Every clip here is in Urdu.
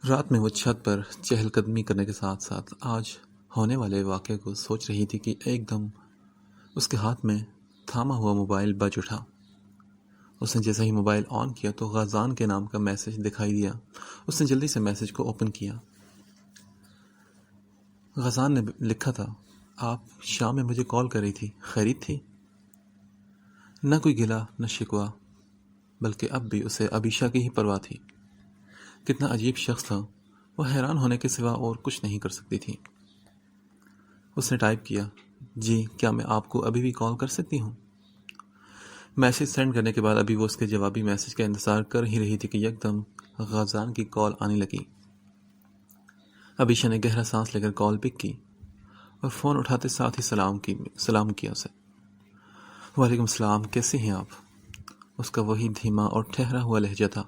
رات میں وہ چھت پر چہل قدمی کرنے کے ساتھ ساتھ آج ہونے والے واقعے کو سوچ رہی تھی کہ ایک دم اس کے ہاتھ میں تھاما ہوا موبائل بج اٹھا۔ اس نے جیسا ہی موبائل آن کیا تو غازان کے نام کا میسج دکھائی دیا۔ اس نے جلدی سے میسج کو اوپن کیا۔ غازان نے لکھا تھا، آپ شام میں مجھے کال کر رہی تھی، خیریت تھی؟ نہ کوئی گلا نہ شکوہ، بلکہ اب بھی اسے عبیشہ کی ہی پرواہ تھی۔ کتنا عجیب شخص تھا، وہ حیران ہونے کے سوا اور کچھ نہیں کر سکتی تھی۔ اس نے ٹائپ کیا، جی کیا میں آپ کو ابھی بھی کال کر سکتی ہوں؟ میسج سینڈ کرنے کے بعد ابھی وہ اس کے جوابی میسج کا انتظار کر ہی رہی تھی کہ یکدم غازان کی کال آنے لگی۔ عبیشہ نے گہرا سانس لے کر کال پک کی اور فون اٹھاتے ساتھ ہی سلام کیا اسے۔ وعلیکم السلام، کیسے ہیں آپ؟ اس کا وہی دھیما اور ٹھہرا ہوا لہجہ تھا۔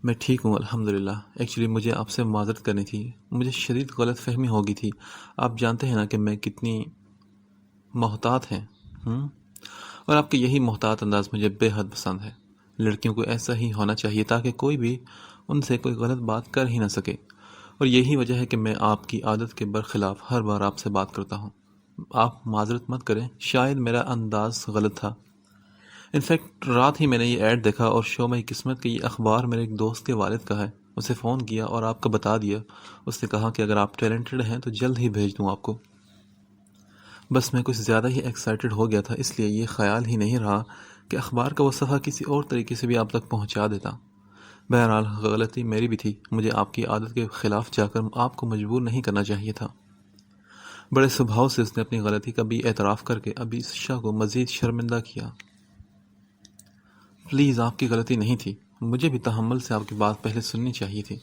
میں ٹھیک ہوں الحمدللہ، ایکچولی مجھے آپ سے معذرت کرنی تھی، مجھے شدید غلط فہمی ہو گئی تھی۔ آپ جانتے ہیں نا کہ میں کتنی محتاط ہیں اور آپ کے یہی محتاط انداز مجھے بے حد پسند ہے۔ لڑکیوں کو ایسا ہی ہونا چاہیے تاکہ کوئی بھی ان سے کوئی غلط بات کر ہی نہ سکے، اور یہی وجہ ہے کہ میں آپ کی عادت کے برخلاف ہر بار آپ سے بات کرتا ہوں۔ آپ معذرت مت کریں، شاید میرا انداز غلط تھا۔ انفیکٹ رات ہی میں نے یہ ایڈ دیکھا اور شو میں قسمت کہ یہ اخبار میرے ایک دوست کے والد کا ہے، اسے فون کیا اور آپ کا بتا دیا۔ اس نے کہا کہ اگر آپ ٹیلنٹڈ ہیں تو جلد ہی بھیج دوں آپ کو۔ بس میں کچھ زیادہ ہی ایکسائٹڈ ہو گیا تھا، اس لیے یہ خیال ہی نہیں رہا کہ اخبار کا وہ صفحہ کسی اور طریقے سے بھی آپ تک پہنچا دیتا۔ بہرحال غلطی میری بھی تھی، مجھے آپ کی عادت کے خلاف جا کر آپ کو مجبور نہیں کرنا چاہیے تھا۔ بڑے سبھاؤ سے اس نے اپنی غلطی کا بھی اعتراف کر کے عبیشہ کو مزید شرمندہ کیا۔ پلیز، آپ کی غلطی نہیں تھی، مجھے بھی تحمل سے آپ کی بات پہلے سننی چاہیے تھی۔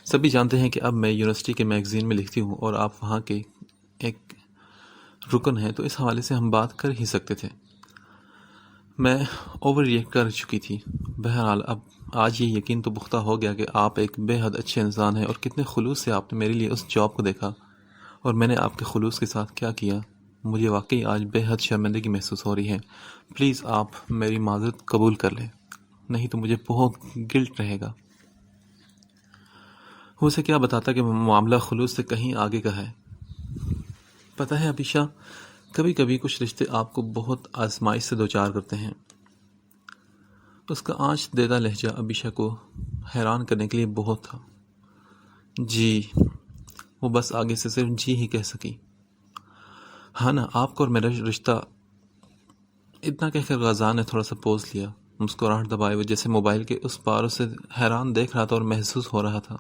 سبھی جانتے ہیں کہ اب میں یونیورسٹی کے میگزین میں لکھتی ہوں اور آپ وہاں کے ایک رکن ہیں، تو اس حوالے سے ہم بات کر ہی سکتے تھے۔ میں اوور ریئیکٹ کر چکی تھی۔ بہرحال اب آج یہ یقین تو پختہ ہو گیا کہ آپ ایک بے حد اچھے انسان ہیں اور کتنے خلوص سے آپ نے میرے لیے اس جاب کو دیکھا، اور میں نے آپ کے خلوص کے ساتھ کیا کیا، مجھے واقعی آج بے حد شرمندگی محسوس ہو رہی ہے۔ پلیز آپ میری معذرت قبول کر لیں، نہیں تو مجھے بہت گلٹ رہے گا۔ وہ اسے کیا بتاتا کہ معاملہ خلوص سے کہیں آگے کا ہے۔ پتہ ہے عبیشہ، کبھی کبھی کچھ رشتے آپ کو بہت آزمائش سے دوچار کرتے ہیں۔ اس کا آنچ دیدہ لہجہ عبیشہ کو حیران کرنے کے لیے بہت تھا۔ جی، وہ بس آگے سے صرف جی ہی کہہ سکی۔ ہاں نا، آپ کو اور میرا رشتہ، اتنا کہہ کر غازان نے تھوڑا سا پوز لیا، مسکراہٹ دبائے ہوئے جیسے موبائل کے اس پار اسے حیران دیکھ رہا تھا اور محسوس ہو رہا تھا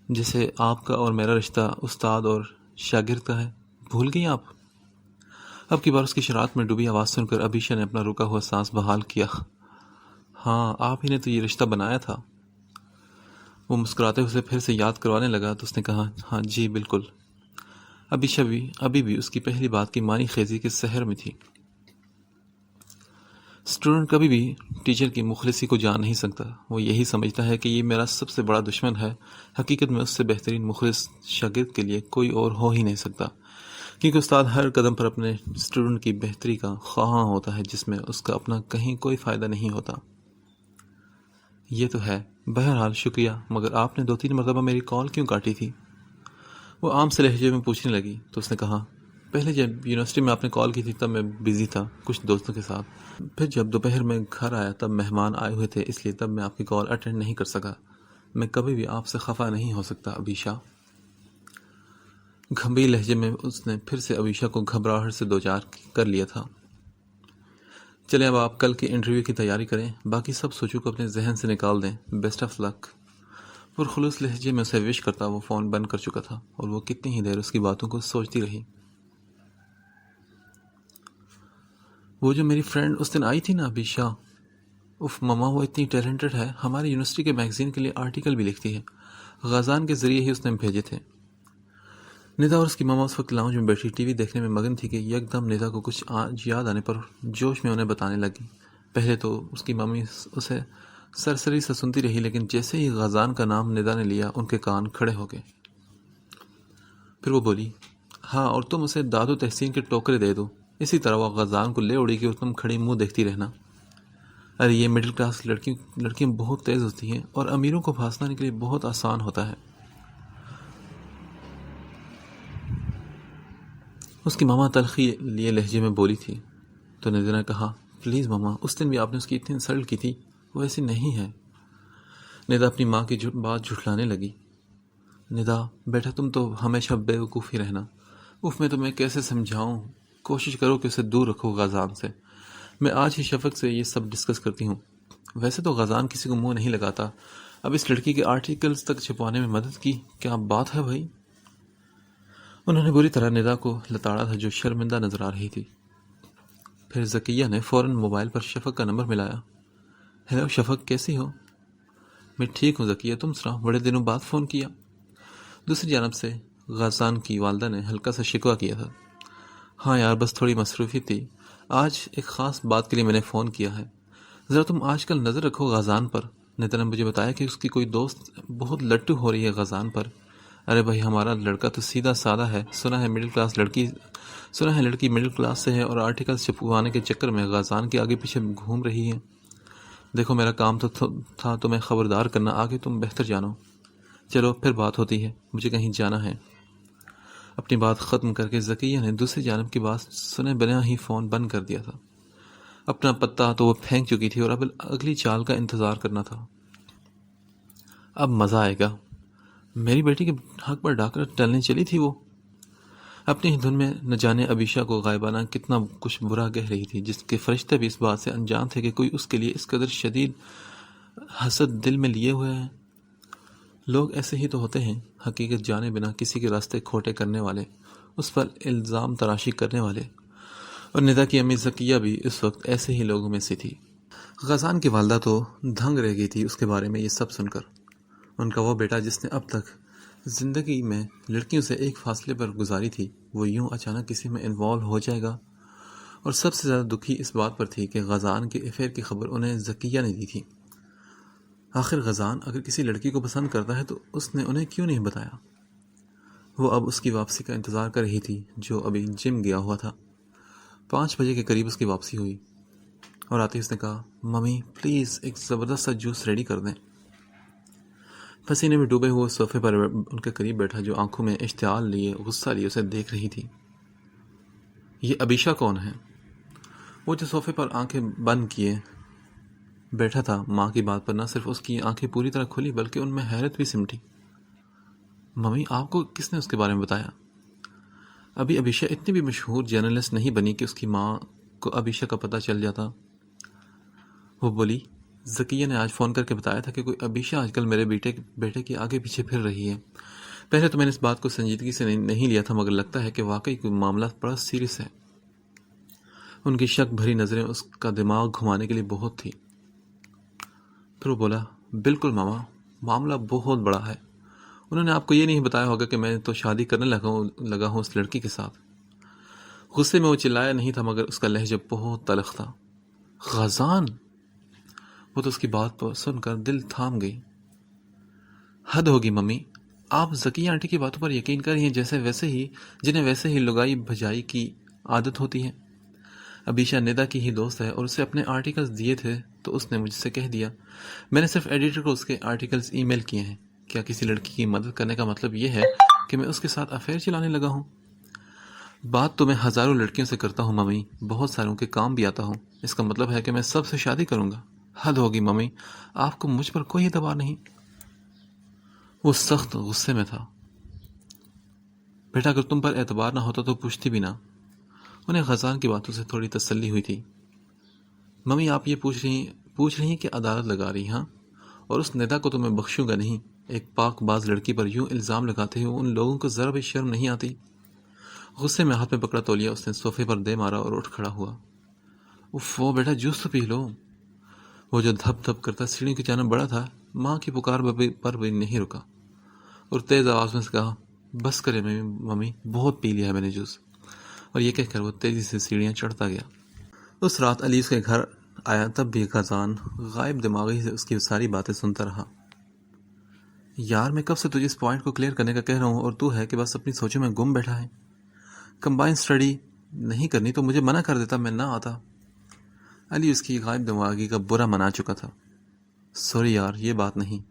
جیسے آپ کا اور میرا رشتہ استاد اور شاگرد کا ہے۔ بھول گئی آپ؟ اب کی بار اس کی شرارت میں ڈوبی آواز سن کر عبیشہ نے اپنا رکا ہوا سانس بحال کیا۔ ہاں، آپ ہی نے تو یہ رشتہ بنایا تھا۔ وہ مسکراتے اسے پھر سے یاد کروانے لگا تو اس نے کہا، ہاں جی بالکل۔ عبیشہ بھی ابھی بھی اس کی پہلی بات کی معنی خیزی کے سحر میں تھی۔ اسٹوڈنٹ کبھی بھی ٹیچر کی مخلصی کو جان نہیں سکتا، وہ یہی سمجھتا ہے کہ یہ میرا سب سے بڑا دشمن ہے۔ حقیقت میں اس سے بہترین مخلص شاگرد کے لیے کوئی اور ہو ہی نہیں سکتا، کیونکہ استاد ہر قدم پر اپنے اسٹوڈنٹ کی بہتری کا خواہاں ہوتا ہے جس میں اس کا اپنا کہیں کوئی فائدہ نہیں ہوتا۔ یہ تو ہے۔ بہرحال شکریہ، مگر آپ نے 2-3 مرتبہ میری کال کیوں کاٹی تھی؟ وہ عام سے لہجے میں پوچھنے لگی تو اس نے کہا، پہلے جب یونیورسٹی میں آپ نے کال کی تھی تب میں بزی تھا کچھ دوستوں کے ساتھ، پھر جب دوپہر میں گھر آیا تب مہمان آئے ہوئے تھے، اس لیے تب میں آپ کی کال اٹینڈ نہیں کر سکا۔ میں کبھی بھی آپ سے خفا نہیں ہو سکتا عبیشہ۔ گھمبی لہجے میں اس نے پھر سے عبیشہ کو گھبراہٹ سے دوچار کر لیا تھا۔ چلیں اب آپ کل کے انٹرویو کی تیاری کریں، باقی سب سوچوں کو اپنے ذہن سے نکال دیں۔ بیسٹ آف لک۔ پرخلوص لہجے میں اسے وش کرتا وہ فون بند کر چکا تھا اور وہ کتنی ہی دیر اس کی باتوں کو سوچتی رہی۔ وہ جو میری فرینڈ اس دن آئی تھی نا عبیشہ، اف مما، وہ اتنی ٹیلنٹڈ ہے، ہماری یونیورسٹی کے میگزین کے لیے آرٹیکل بھی لکھتی ہے۔ غازان کے ذریعے ہی اس نے بھیجے تھے۔ ندا اور اس کی ماما اس وقت لاؤنج میں بیٹھی ٹی وی دیکھنے میں مگن تھی کہ یکدم ندا کو کچھ یاد آنے پر جوش میں انہیں بتانے لگی۔ پہلے تو اس کی ممی اسے سرسری سے سنتی رہی، لیکن جیسے ہی غازان کا نام ندا نے لیا ان کے کان کھڑے ہو گئے۔ پھر وہ بولی، ہاں، اور تم اسے دادو تحسین کے ٹوکرے دے دو، اسی طرح وہ غازان کو لے اڑی کہ تم کھڑی منہ دیکھتی رہنا۔ ارے یہ مڈل کلاس لڑکیاں بہت تیز ہوتی ہیں اور امیروں کو پھانسنے کے لیے بہت آسان ہوتا ہے۔ اس کی ماما تلخی لیے لہجے میں بولی تھی تو ندا نے کہا، پلیز ماما، اس دن بھی آپ نے اس کی اتنی انسلٹ کی تھی، وہ ایسی نہیں ہے۔ ندا اپنی ماں کی بات جھٹلانے لگی۔ ندا بیٹا تم تو ہمیشہ بیوقوف ہی رہنا، میں تمہیں کیسے سمجھاؤں، کوشش کرو کہ اسے دور رکھو غازان سے۔ میں آج ہی شفق سے یہ سب ڈسکس کرتی ہوں۔ ویسے تو غازان کسی کو منہ نہیں لگاتا، اب اس لڑکی کے آرٹیکلز تک چھپانے میں مدد کی، کیا بات ہے بھائی؟ انہوں نے بری طرح ندا کو لتاڑا تھا جو شرمندہ نظر آ رہی تھی۔ پھر ذکیہ نے فوراً موبائل پر شفق کا نمبر ملایا۔ ہیلو شفق، کیسی ہو؟ میں ٹھیک ہوں ذکیہ، تم سناؤ، بڑے دنوں بعد فون کیا۔ دوسری جانب سے غازان کی والدہ نے ہلکا سا شکوہ کیا تھا۔ ہاں یار، بس تھوڑی مصروفی تھی، آج ایک خاص بات کے لیے میں نے فون کیا ہے۔ ذرا تم آج کل نظر رکھو غازان پر۔ ندا نے مجھے بتایا کہ اس کی کوئی دوست بہت لٹو ہو رہی ہے غازان پر۔ ارے بھائی، ہمارا لڑکا تو سیدھا سادہ ہے، سنا ہے لڑکی مڈل کلاس سے ہے اور آرٹیکلز چھپوانے کے چکر میں غازان کے آگے پیچھے گھوم رہی ہے۔ دیکھو میرا کام تو تھا تمہیں خبردار کرنا، آگے تم بہتر جانو۔ چلو پھر بات ہوتی ہے، مجھے کہیں جانا ہے۔ اپنی بات ختم کر کے ذکیہ نے دوسری جانب کی بات سنے بنا ہی فون بند کر دیا تھا۔ اپنا پتہ تو وہ پھینک چکی تھی اور اب اگلی چال کا انتظار کرنا تھا۔ اب مزہ آئے گا۔ میری بیٹی کے حق پر ڈاکر ٹلنے چلی تھی وہ، اپنی ہی دھن میں نہ جانے ابیشا کو غائبانہ کتنا کچھ برا کہہ رہی تھی، جس کے فرشتے بھی اس بات سے انجان تھے کہ کوئی اس کے لیے اس قدر شدید حسد دل میں لیے ہوئے ہیں۔ لوگ ایسے ہی تو ہوتے ہیں، حقیقت جانے بنا کسی کے راستے کھوٹے کرنے والے، اس پر الزام تراشی کرنے والے، اور ندا کی امی ذکیہ بھی اس وقت ایسے ہی لوگوں میں سے تھی۔ غازان کی والدہ تو دھنگ رہ گئی تھی اس کے بارے میں یہ سب سن کر۔ ان کا وہ بیٹا جس نے اب تک زندگی میں لڑکیوں سے ایک فاصلے پر گزاری تھی، وہ یوں اچانک کسی میں انوالو ہو جائے گا، اور سب سے زیادہ دکھی اس بات پر تھی کہ غازان کے افیئر کی خبر انہیں ذکیہ نے دی تھی۔ آخر غازان اگر کسی لڑکی کو پسند کرتا ہے تو اس نے انہیں کیوں نہیں بتایا؟ وہ اب اس کی واپسی کا انتظار کر رہی تھی جو ابھی جم گیا ہوا تھا۔ 5 بجے کے قریب اس کی واپسی ہوئی اور آتے اس نے کہا، ممی پلیز ایک زبردست سا جوس ریڈی کر دیں۔ پسینے میں ڈوبے ہوئے صوفے پر ان کے قریب بیٹھا جو آنکھوں میں اشتعال لیے غصہ لیے اسے دیکھ رہی تھی۔ یہ ابیشا کون ہے؟ وہ جو صوفے پر آنکھیں بند کیے بیٹھا تھا، ماں کی بات پر نہ صرف اس کی آنکھیں پوری طرح کھلی بلکہ ان میں حیرت بھی سمٹی۔ ممی، آپ کو کس نے اس کے بارے میں بتایا؟ ابھی ابیشا اتنی بھی مشہور جرنلسٹ نہیں بنی کہ اس کی ماں کو ابیشا کا پتہ چل جاتا۔ وہ بولی، ذکیہ نے آج فون کر کے بتایا تھا کہ کوئی ابیشا آج کل میرے بیٹے کے آگے پیچھے پھر رہی ہے۔ پہلے تو میں نے اس بات کو سنجیدگی سے نہیں لیا تھا، مگر لگتا ہے کہ واقعی کوئی معاملہ بڑا سیریس ہے۔ ان کی شک بھری نظریں اس کا دماغ گھمانے کے لیے بہت تھی۔ پھر وہ بولا، بالکل ماما، معاملہ بہت بڑا ہے۔ انہوں نے آپ کو یہ نہیں بتایا ہوگا کہ میں تو شادی کرنے لگا ہوں اس لڑکی کے ساتھ۔ غصے میں وہ چلایا نہیں تھا مگر اس کا لہجہ بہت تلخ تھا۔ غازان! وہ تو اس کی بات پر سن کر دل تھام گئی۔ حد ہوگی ممی، آپ ذکیہ آنٹی کی باتوں پر یقین کر رہی ہیں جنہیں ویسے ہی لگائی بھجائی کی عادت ہوتی ہے۔ ابیشا ندا کی ہی دوست ہے اور اسے اپنے آرٹیکلز دیے تھے تو اس نے مجھ سے کہہ دیا۔ میں نے صرف ایڈیٹر کو اس کے آرٹیکلز ای میل کیے ہیں۔ کیا کسی لڑکی کی مدد کرنے کا مطلب یہ ہے کہ میں اس کے ساتھ افیئر چلانے لگا ہوں؟ بات تو میں ہزاروں لڑکیوں سے کرتا ہوں ممی، بہت ساروں کے کام بھی آتا ہوں، اس کا مطلب ہے کہ میں سب سے شادی کروں گا؟ حد ہوگی ممی، آپ کو مجھ پر کوئی اعتبار نہیں؟ وہ سخت غصے میں تھا۔ بیٹا اگر تم پر اعتبار نہ ہوتا تو پوچھتی بھی نہ۔ انہیں غازان کی باتوں سے تھوڑی تسلی ہوئی تھی۔ ممی آپ یہ پوچھ رہی ہیں کہ عدالت لگا رہی، ہاں؟ اور اس ندا کو تو میں بخشوں گا نہیں۔ ایک پاک باز لڑکی پر یوں الزام لگاتے ہوئے ان لوگوں کو ذرا بھی شرم نہیں آتی؟ غصے میں ہاتھ میں پکڑا تولیا اس نے صوفے پر دے مارا اور اٹھ کھڑا ہوا۔ وہ بیٹا جوس تو پی لو۔ وہ جو دھپ دھپ کرتا سیڑھیوں کی جانب بڑا تھا، ماں کی پکار پر بھی نہیں رکا اور تیز آواز میں سے کہا، بس کرے ممی، بہت پی لیا ہے میں نے جوس۔ اور یہ کہہ کر وہ تیزی سے سیڑھیاں چڑھتا گیا۔ اس رات علی اس کے گھر آیا تب بھی غازان غائب دماغی سے اس کی ساری باتیں سنتا رہا۔ یار میں کب سے تجھے اس پوائنٹ کو کلیئر کرنے کا کہہ رہا ہوں اور تو ہے کہ بس اپنی سوچوں میں گم بیٹھا ہے۔ کمبائن اسٹڈی نہیں کرنی تو مجھے منع کر دیتا، میں نہ آتا۔ علی اس کی غائب دماغی کا برا منا چکا تھا۔ سوری یار، یہ بات نہیں۔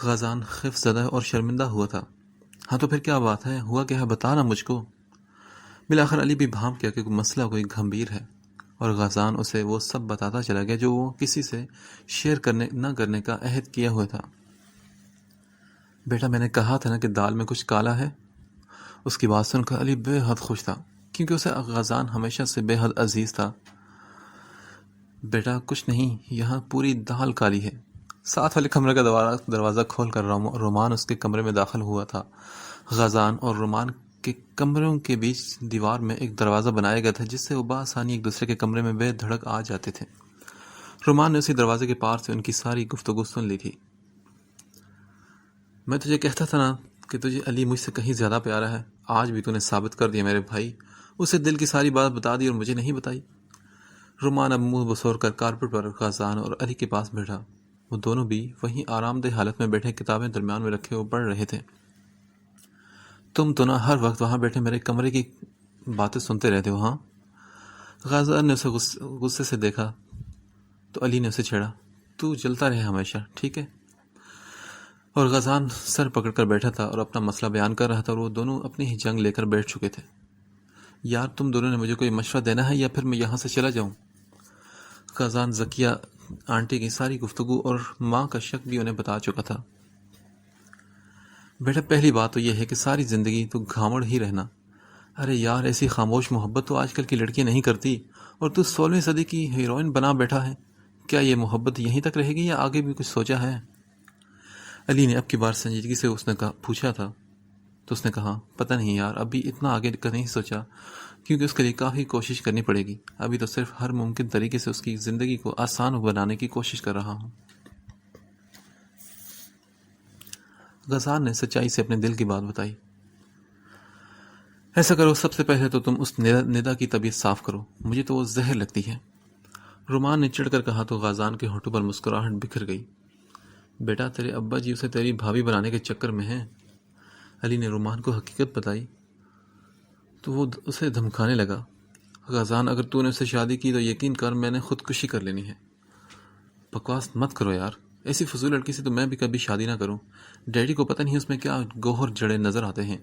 غازان خف زدہ اور شرمندہ ہوا تھا۔ ہاں تو پھر کیا بات ہے؟ ہوا کیا ہے؟ بتا نا مجھ کو۔ بالآخر علی بھی بھانپ کیا کہ مسئلہ کوئی گھمبیر ہے، اور غازان اسے وہ سب بتاتا چلا گیا جو وہ کسی سے شیئر نہ کرنے کا عہد کیا ہوا تھا۔ بیٹا، میں نے کہا تھا نا کہ دال میں کچھ کالا ہے۔ اس کی بات سن کر علی بے حد خوش تھا، کیونکہ اسے غازان ہمیشہ سے بے حد عزیز تھا۔ بیٹا کچھ نہیں، یہاں پوری دال کالی ہے۔ ساتھ والے کمرے کا دروازہ کھول کر رومان اس کے کمرے میں داخل ہوا تھا۔ غازان اور رومان کے کمروں کے بیچ دیوار میں ایک دروازہ بنایا گیا تھا جس سے وہ بآسانی ایک دوسرے کے کمرے میں بے دھڑک آ جاتے تھے۔ رومان نے اسی دروازے کے پار سے ان کی ساری گفتگو سن لی تھی۔ میں تجھے کہتا تھا نا کہ تجھے علی مجھ سے کہیں زیادہ پیارا ہے۔ آج بھی تو نے ثابت کر دیا میرے بھائی۔ اسے دل کی ساری بات بتا دی اور مجھے نہیں بتائی۔ رومان اب منہ بسور کر کارپٹ پر غازان اور علی کے پاس بیٹھا۔ وہ دونوں بھی وہیں آرام دہ حالت میں بیٹھے کتابیں درمیان میں رکھے ہوئے پڑھ رہے تھے۔ تم تو نہ ہر وقت وہاں بیٹھے میرے کمرے کی باتیں سنتے رہتے ہو، ہاں؟ غازان نے اسے غصے سے دیکھا تو علی نے اسے چھیڑا۔ تو جلتا رہے ہمیشہ، ٹھیک ہے؟ اور غازان سر پکڑ کر بیٹھا تھا اور اپنا مسئلہ بیان کر رہا تھا، اور وہ دونوں اپنی ہی جنگ لے کر بیٹھ چکے تھے۔ یار تم دونوں نے مجھے کوئی مشورہ دینا ہے یا پھر میں یہاں سے چلا جاؤں؟ غازان ذکیہ آنٹی کی ساری گفتگو اور ماں کا شک بھی انہیں بتا چکا تھا۔ بیٹا پہلی بات تو یہ ہے کہ ساری زندگی تو گھامڑ ہی رہنا۔ ارے یار، ایسی خاموش محبت تو آج کل کی لڑکیاں نہیں کرتی، اور تو 16ویں صدی کی ہیروئن بنا بیٹھا ہے۔ کیا یہ محبت یہیں تک رہے گی یا آگے بھی کچھ سوچا ہے؟ علی نے اب کی بار سنجیدگی سے اس نے پوچھا تھا تو اس نے کہا، پتہ نہیں یار، ابھی اتنا آگے کا نہیں سوچا، کیونکہ اس کے لیے کافی کوشش کرنی پڑے گی۔ ابھی تو صرف ہر ممکن طریقے سے اس کی زندگی کو آسان بنانے کی کوشش کر رہا ہوں۔ غازان نے سچائی سے اپنے دل کی بات بتائی۔ ایسا کرو، سب سے پہلے تو تم اس ندا کی طبیعت صاف کرو، مجھے تو وہ زہر لگتی ہے۔ رومان نے چڑھ کر کہا تو غازان کے ہونٹوں پر مسکراہٹ بکھر گئی۔ بیٹا تیرے ابا جی اسے تیری بھابھی بنانے کے چکر میں ہیں۔ علی نے رومان کو حقیقت بتائی تو وہ اسے دھمکانے لگا۔ غازان، اگر تو نے اسے شادی کی تو یقین کر میں نے خودکشی کر لینی ہے۔ بکواس مت کرو یار، ایسی فضول لڑکی سے تو میں بھی کبھی شادی نہ کروں۔ ڈیڈی کو پتہ نہیں اس میں کیا گوہر جڑے نظر آتے ہیں۔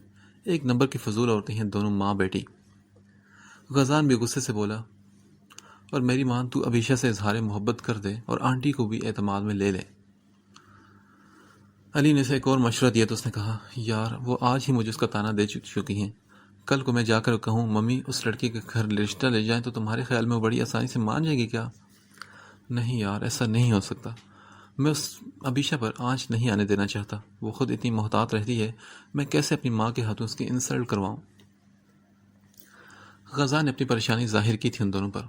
ایک نمبر کی فضول عورتیں ہیں دونوں ماں بیٹی۔ غازان بھی غصے سے بولا، اور میری ماں تو ابیشہ سے اظہار محبت کر دے اور آنٹی کو بھی اعتماد میں لے لے۔ علی نے اسے ایک اور مشورہ دیا تو اس نے کہا، یار وہ آج ہی مجھے اس کا تانا دے چکی ہیں۔ کل کو میں جا کر کہوں ممی اس لڑکی کے گھر رشتہ لے جائیں تو تمہارے خیال میں وہ بڑی آسانی سے مان جائے گی کیا؟ نہیں یار، ایسا نہیں ہو سکتا۔ میں اس ابیشہ پر آنچ نہیں آنے دینا چاہتا۔ وہ خود اتنی محتاط رہتی ہے، میں کیسے اپنی ماں کے ہاتھوں اس کی انسلٹ کرواؤں؟ غازان نے اپنی پریشانی ظاہر کی تھی ان دونوں پر۔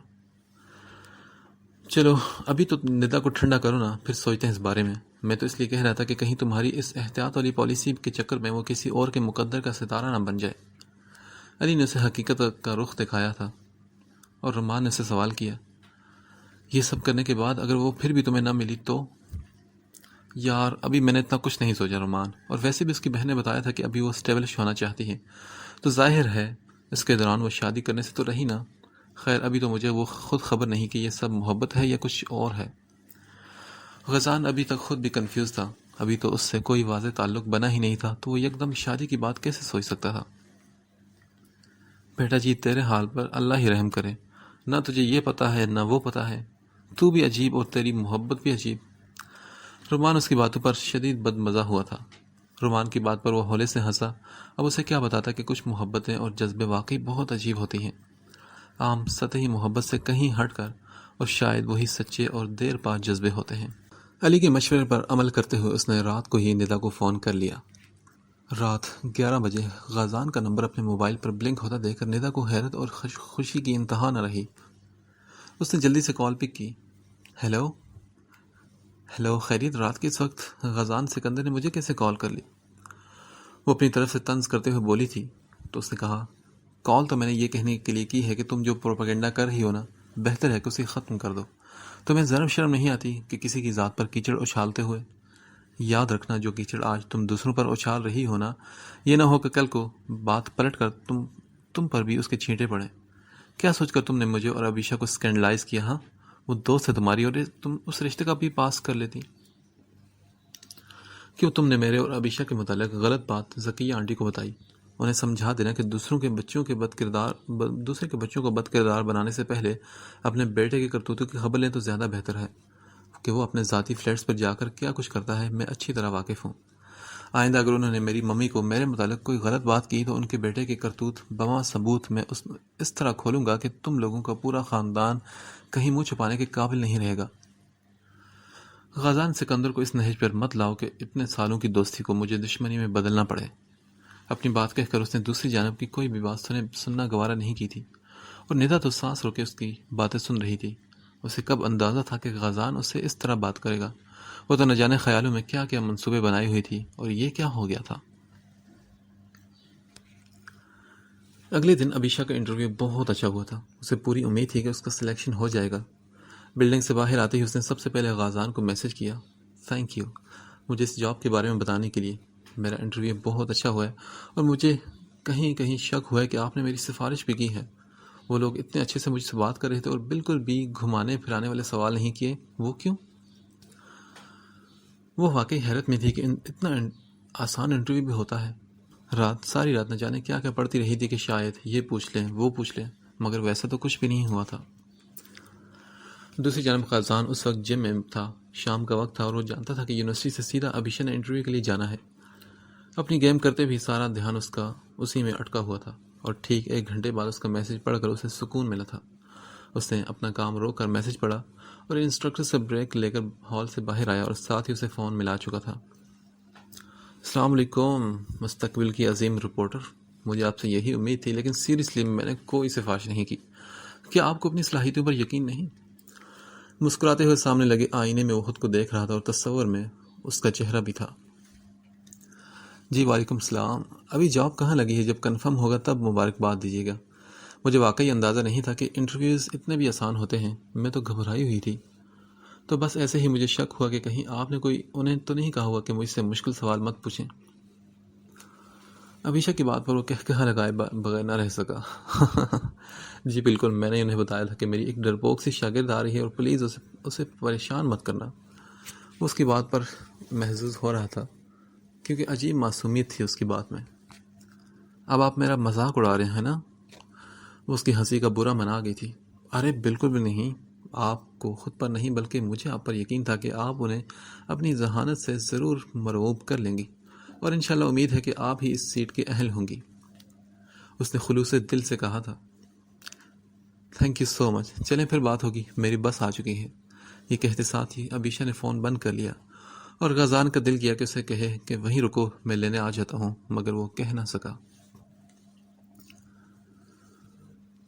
چلو ابھی تو ندا کو ٹھنڈا کرو نا، پھر سوچتے ہیں اس بارے میں۔ میں تو اس لیے کہہ رہا تھا کہ کہیں تمہاری اس احتیاط والی پالیسی کے چکر میں وہ کسی اور کے مقدر کا ستارہ نہ بن جائے۔ علی نے اسے حقیقت کا رخ دکھایا تھا، اور رومان نے اسے سوال کیا، یہ سب کرنے کے بعد اگر وہ پھر بھی تمہیں نہ ملی تو؟ یار ابھی میں نے اتنا کچھ نہیں سوچا رومان، اور ویسے بھی اس کی بہن نے بتایا تھا کہ ابھی وہ اسٹیبلش ہونا چاہتی ہے، تو ظاہر ہے اس کے دوران وہ شادی کرنے سے تو رہی نا۔ خیر ابھی تو مجھے وہ خود خبر نہیں کہ یہ سب محبت ہے یا کچھ اور ہے۔ غازان ابھی تک خود بھی کنفیوز تھا۔ ابھی تو اس سے کوئی واضح تعلق بنا ہی نہیں تھا، تو وہ یکدم شادی کی بات کیسے سوچ سکتا تھا؟ بیٹا جی تیرے حال پر اللہ ہی رحم کرے، نہ تجھے یہ پتا ہے نہ وہ پتا ہے، تو بھی عجیب اور تیری محبت بھی عجیب۔ رومان اس کی باتوں پر شدید بد مزہ ہوا تھا۔ رومان کی بات پر وہ ہولے سے ہنسا۔ اب اسے کیا بتاتا کہ کچھ محبتیں اور جذبے واقعی بہت عجیب ہوتی ہیں، عام سطحی محبت سے کہیں ہٹ کر، اور شاید وہی سچے اور دیر پا جذبے ہوتے ہیں۔ علی کے مشورے پر عمل کرتے ہوئے اس نے رات کو ہی ندا کو فون کر لیا۔ رات 11 بجے غازان کا نمبر اپنے موبائل پر بلنک ہوتا دیکھ کر ندا کو حیرت اور خوشی کی انتہا نہ رہی۔ اس نے جلدی سے کال پک کی۔ ہیلو خیریت؟ رات کے اس وقت غازان سکندر نے مجھے کیسے کال کر لی؟ وہ اپنی طرف سے طنز کرتے ہوئے بولی تھی تو اس نے کہا، کال تو میں نے یہ کہنے کے لیے کی ہے کہ تم جو پروپیگنڈا کر رہی ہو نا، بہتر ہے کہ اسے ختم کر دو۔ تمہیں ذرا شرم نہیں آتی کہ کسی کی ذات پر کیچڑ اچھالتے ہوئے؟ یاد رکھنا جو کیچڑ آج تم دوسروں پر اچھال رہی ہو نا، یہ نہ ہو کہ کل کو بات پلٹ کر تم پر بھی اس کے چھینٹے پڑیں۔ کیا سوچ کر تم نے مجھے اور ابیشہ کو اسکینڈلائز کیا؟ ہاں، وہ دوست ہے تمہاری اور تم اس رشتے کا بھی پاس کر لیتی. کیوں تم نے میرے اور ابیشا کے متعلق غلط بات ذکیہ آنٹی کو بتائی؟ انہیں سمجھا دینا کہ دوسرے کے بچوں کو بد کردار بنانے سے پہلے اپنے بیٹے کے کرتوتوں کی خبر لیں تو زیادہ بہتر ہے. کہ وہ اپنے ذاتی فلیٹس پر جا کر کیا کچھ کرتا ہے میں اچھی طرح واقف ہوں. آئندہ اگر انہوں نے میری ممی کو میرے متعلق کوئی غلط بات کی تو ان کے بیٹے کے کرتوت بما ثبوت میں اس طرح کھولوں گا کہ تم لوگوں کا پورا خاندان کہیں منہ چھپانے کے قابل نہیں رہے گا. غازان سکندر کو اس نہج پر مت لاؤ کہ اتنے سالوں کی دوستی کو مجھے دشمنی میں بدلنا پڑے. اپنی بات کہہ کر اس نے دوسری جانب کی کوئی بھی بات سننا گوارا نہیں کی تھی اور ندا تو سانس روکے اس کی باتیں سن رہی تھی. اسے کب اندازہ تھا کہ غازان اسے اس طرح بات کرے گا. وہ تو نہ جانے خیالوں میں کیا کیا منصوبے بنائی ہوئی تھی اور یہ کیا ہو گیا تھا. اگلے دن ابیشا کا انٹرویو بہت اچھا ہوا تھا. اسے پوری امید تھی کہ اس کا سلیکشن ہو جائے گا. بلڈنگ سے باہر آتے ہی اس نے سب سے پہلے غازان کو میسج کیا. تھینک یو مجھے اس جاب کے بارے میں بتانے کے لیے. میرا انٹرویو بہت اچھا ہوا ہے اور مجھے کہیں شک ہوا ہے کہ آپ نے میری سفارش بھی کی ہے. وہ لوگ اتنے اچھے سے مجھ سے بات کر رہے تھے اور بالکل بھی گھمانے پھرانے والے سوال نہیں کیے. وہ کیوں؟ وہ واقعی حیرت میں تھی کہ اتنا آسان انٹرویو بھی ہوتا ہے. ساری رات نہ جانے کیا کیا پڑھتی رہی تھی کہ شاید یہ پوچھ لیں وہ پوچھ لیں، مگر ویسا تو کچھ بھی نہیں ہوا تھا. دوسری جانب غازان اس وقت جم میں تھا. شام کا وقت تھا اور وہ جانتا تھا کہ یونیورسٹی سے سیدھا ابیشا نے انٹرویو کے لیے جانا ہے. اپنی گیم کرتے بھی سارا دھیان اس کا اسی میں اٹکا ہوا تھا اور ٹھیک 1 گھنٹے بعد اس کا میسج پڑھ کر اسے سکون ملا تھا. اس نے اپنا کام روک کر میسج پڑھا اور انسٹرکٹر سے بریک لے کر ہال سے باہر آیا اور ساتھ ہی اسے فون ملا چکا تھا. السلام علیکم مستقبل کی عظیم رپورٹر. مجھے آپ سے یہی امید تھی لیکن سیریسلی میں نے کوئی سفارش نہیں کی. کیا آپ کو اپنی صلاحیتوں پر یقین نہیں؟ مسکراتے ہوئے سامنے لگے آئینے میں وہ خود کو دیکھ رہا تھا اور تصور میں اس کا چہرہ بھی تھا. جی وعلیکم السلام. ابھی جاب کہاں لگی ہے؟ جب کنفرم ہوگا تب مبارکباد دیجیے گا. مجھے واقعی اندازہ نہیں تھا کہ انٹرویوز اتنے بھی آسان ہوتے ہیں. میں تو گھبرائی ہوئی تھی. تو بس ایسے ہی مجھے شک ہوا کہ کہیں آپ نے انہیں تو نہیں کہا ہوا کہ مجھ سے مشکل سوال مت پوچھیں. ابیشا کی بات پر وہ کہاں لگائے بغیر نہ رہ سکا. جی بالکل، میں نے انہیں بتایا تھا کہ میری ایک ڈرپوک سی شاگرد آ رہی ہے اور پلیز اسے پریشان مت کرنا. اس کی بات پر محظوظ ہو رہا تھا کیونکہ عجیب معصومیت تھی اس کی بات میں. اب آپ میرا مذاق اڑا رہے ہیں نا؟ وہ اس کی ہنسی کا برا منا گئی تھی. ارے بالکل بھی نہیں. آپ کو خود پر نہیں بلکہ مجھے آپ پر یقین تھا کہ آپ انہیں اپنی ذہانت سے ضرور مرعوب کر لیں گی اور انشاءاللہ امید ہے کہ آپ ہی اس سیٹ کے اہل ہوں گی. اس نے خلوص دل سے کہا تھا. تھینک یو سو مچ. چلیں پھر بات ہوگی، میری بس آ چکی ہے. یہ کہتے ساتھ ہی ابیشا نے فون بند کر لیا اور غازان کا دل کیا کہ اسے کہے کہ وہیں رکو میں لینے آ جاتا ہوں، مگر وہ کہہ نہ سکا.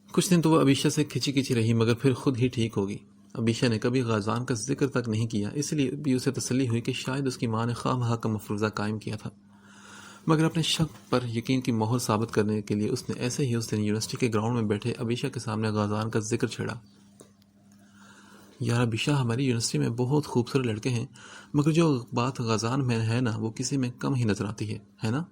کچھ دن تو وہ ابیشا سے کھچی رہی مگر پھر خود ہی ٹھیک ہوگی. ابیشا نے کبھی غازان کا ذکر تک نہیں کیا، اس لیے بھی اسے تسلی ہوئی کہ شاید اس کی ماں نے خواہ مخواہ کا مفروضہ قائم کیا تھا. مگر اپنے شک پر یقین کی مہر ثابت کرنے کے لیے اس نے ایسے ہی اس دن یونیورسٹی کے گراؤنڈ میں بیٹھے ابیشا کے سامنے غازان کا ذکر چھیڑا. یار ابیشا، ہماری یونیورسٹی میں بہت خوبصورت لڑکے ہیں مگر جو بات غازان میں ہے نا وہ کسی میں کم ہی نظر آتی ہے نا؟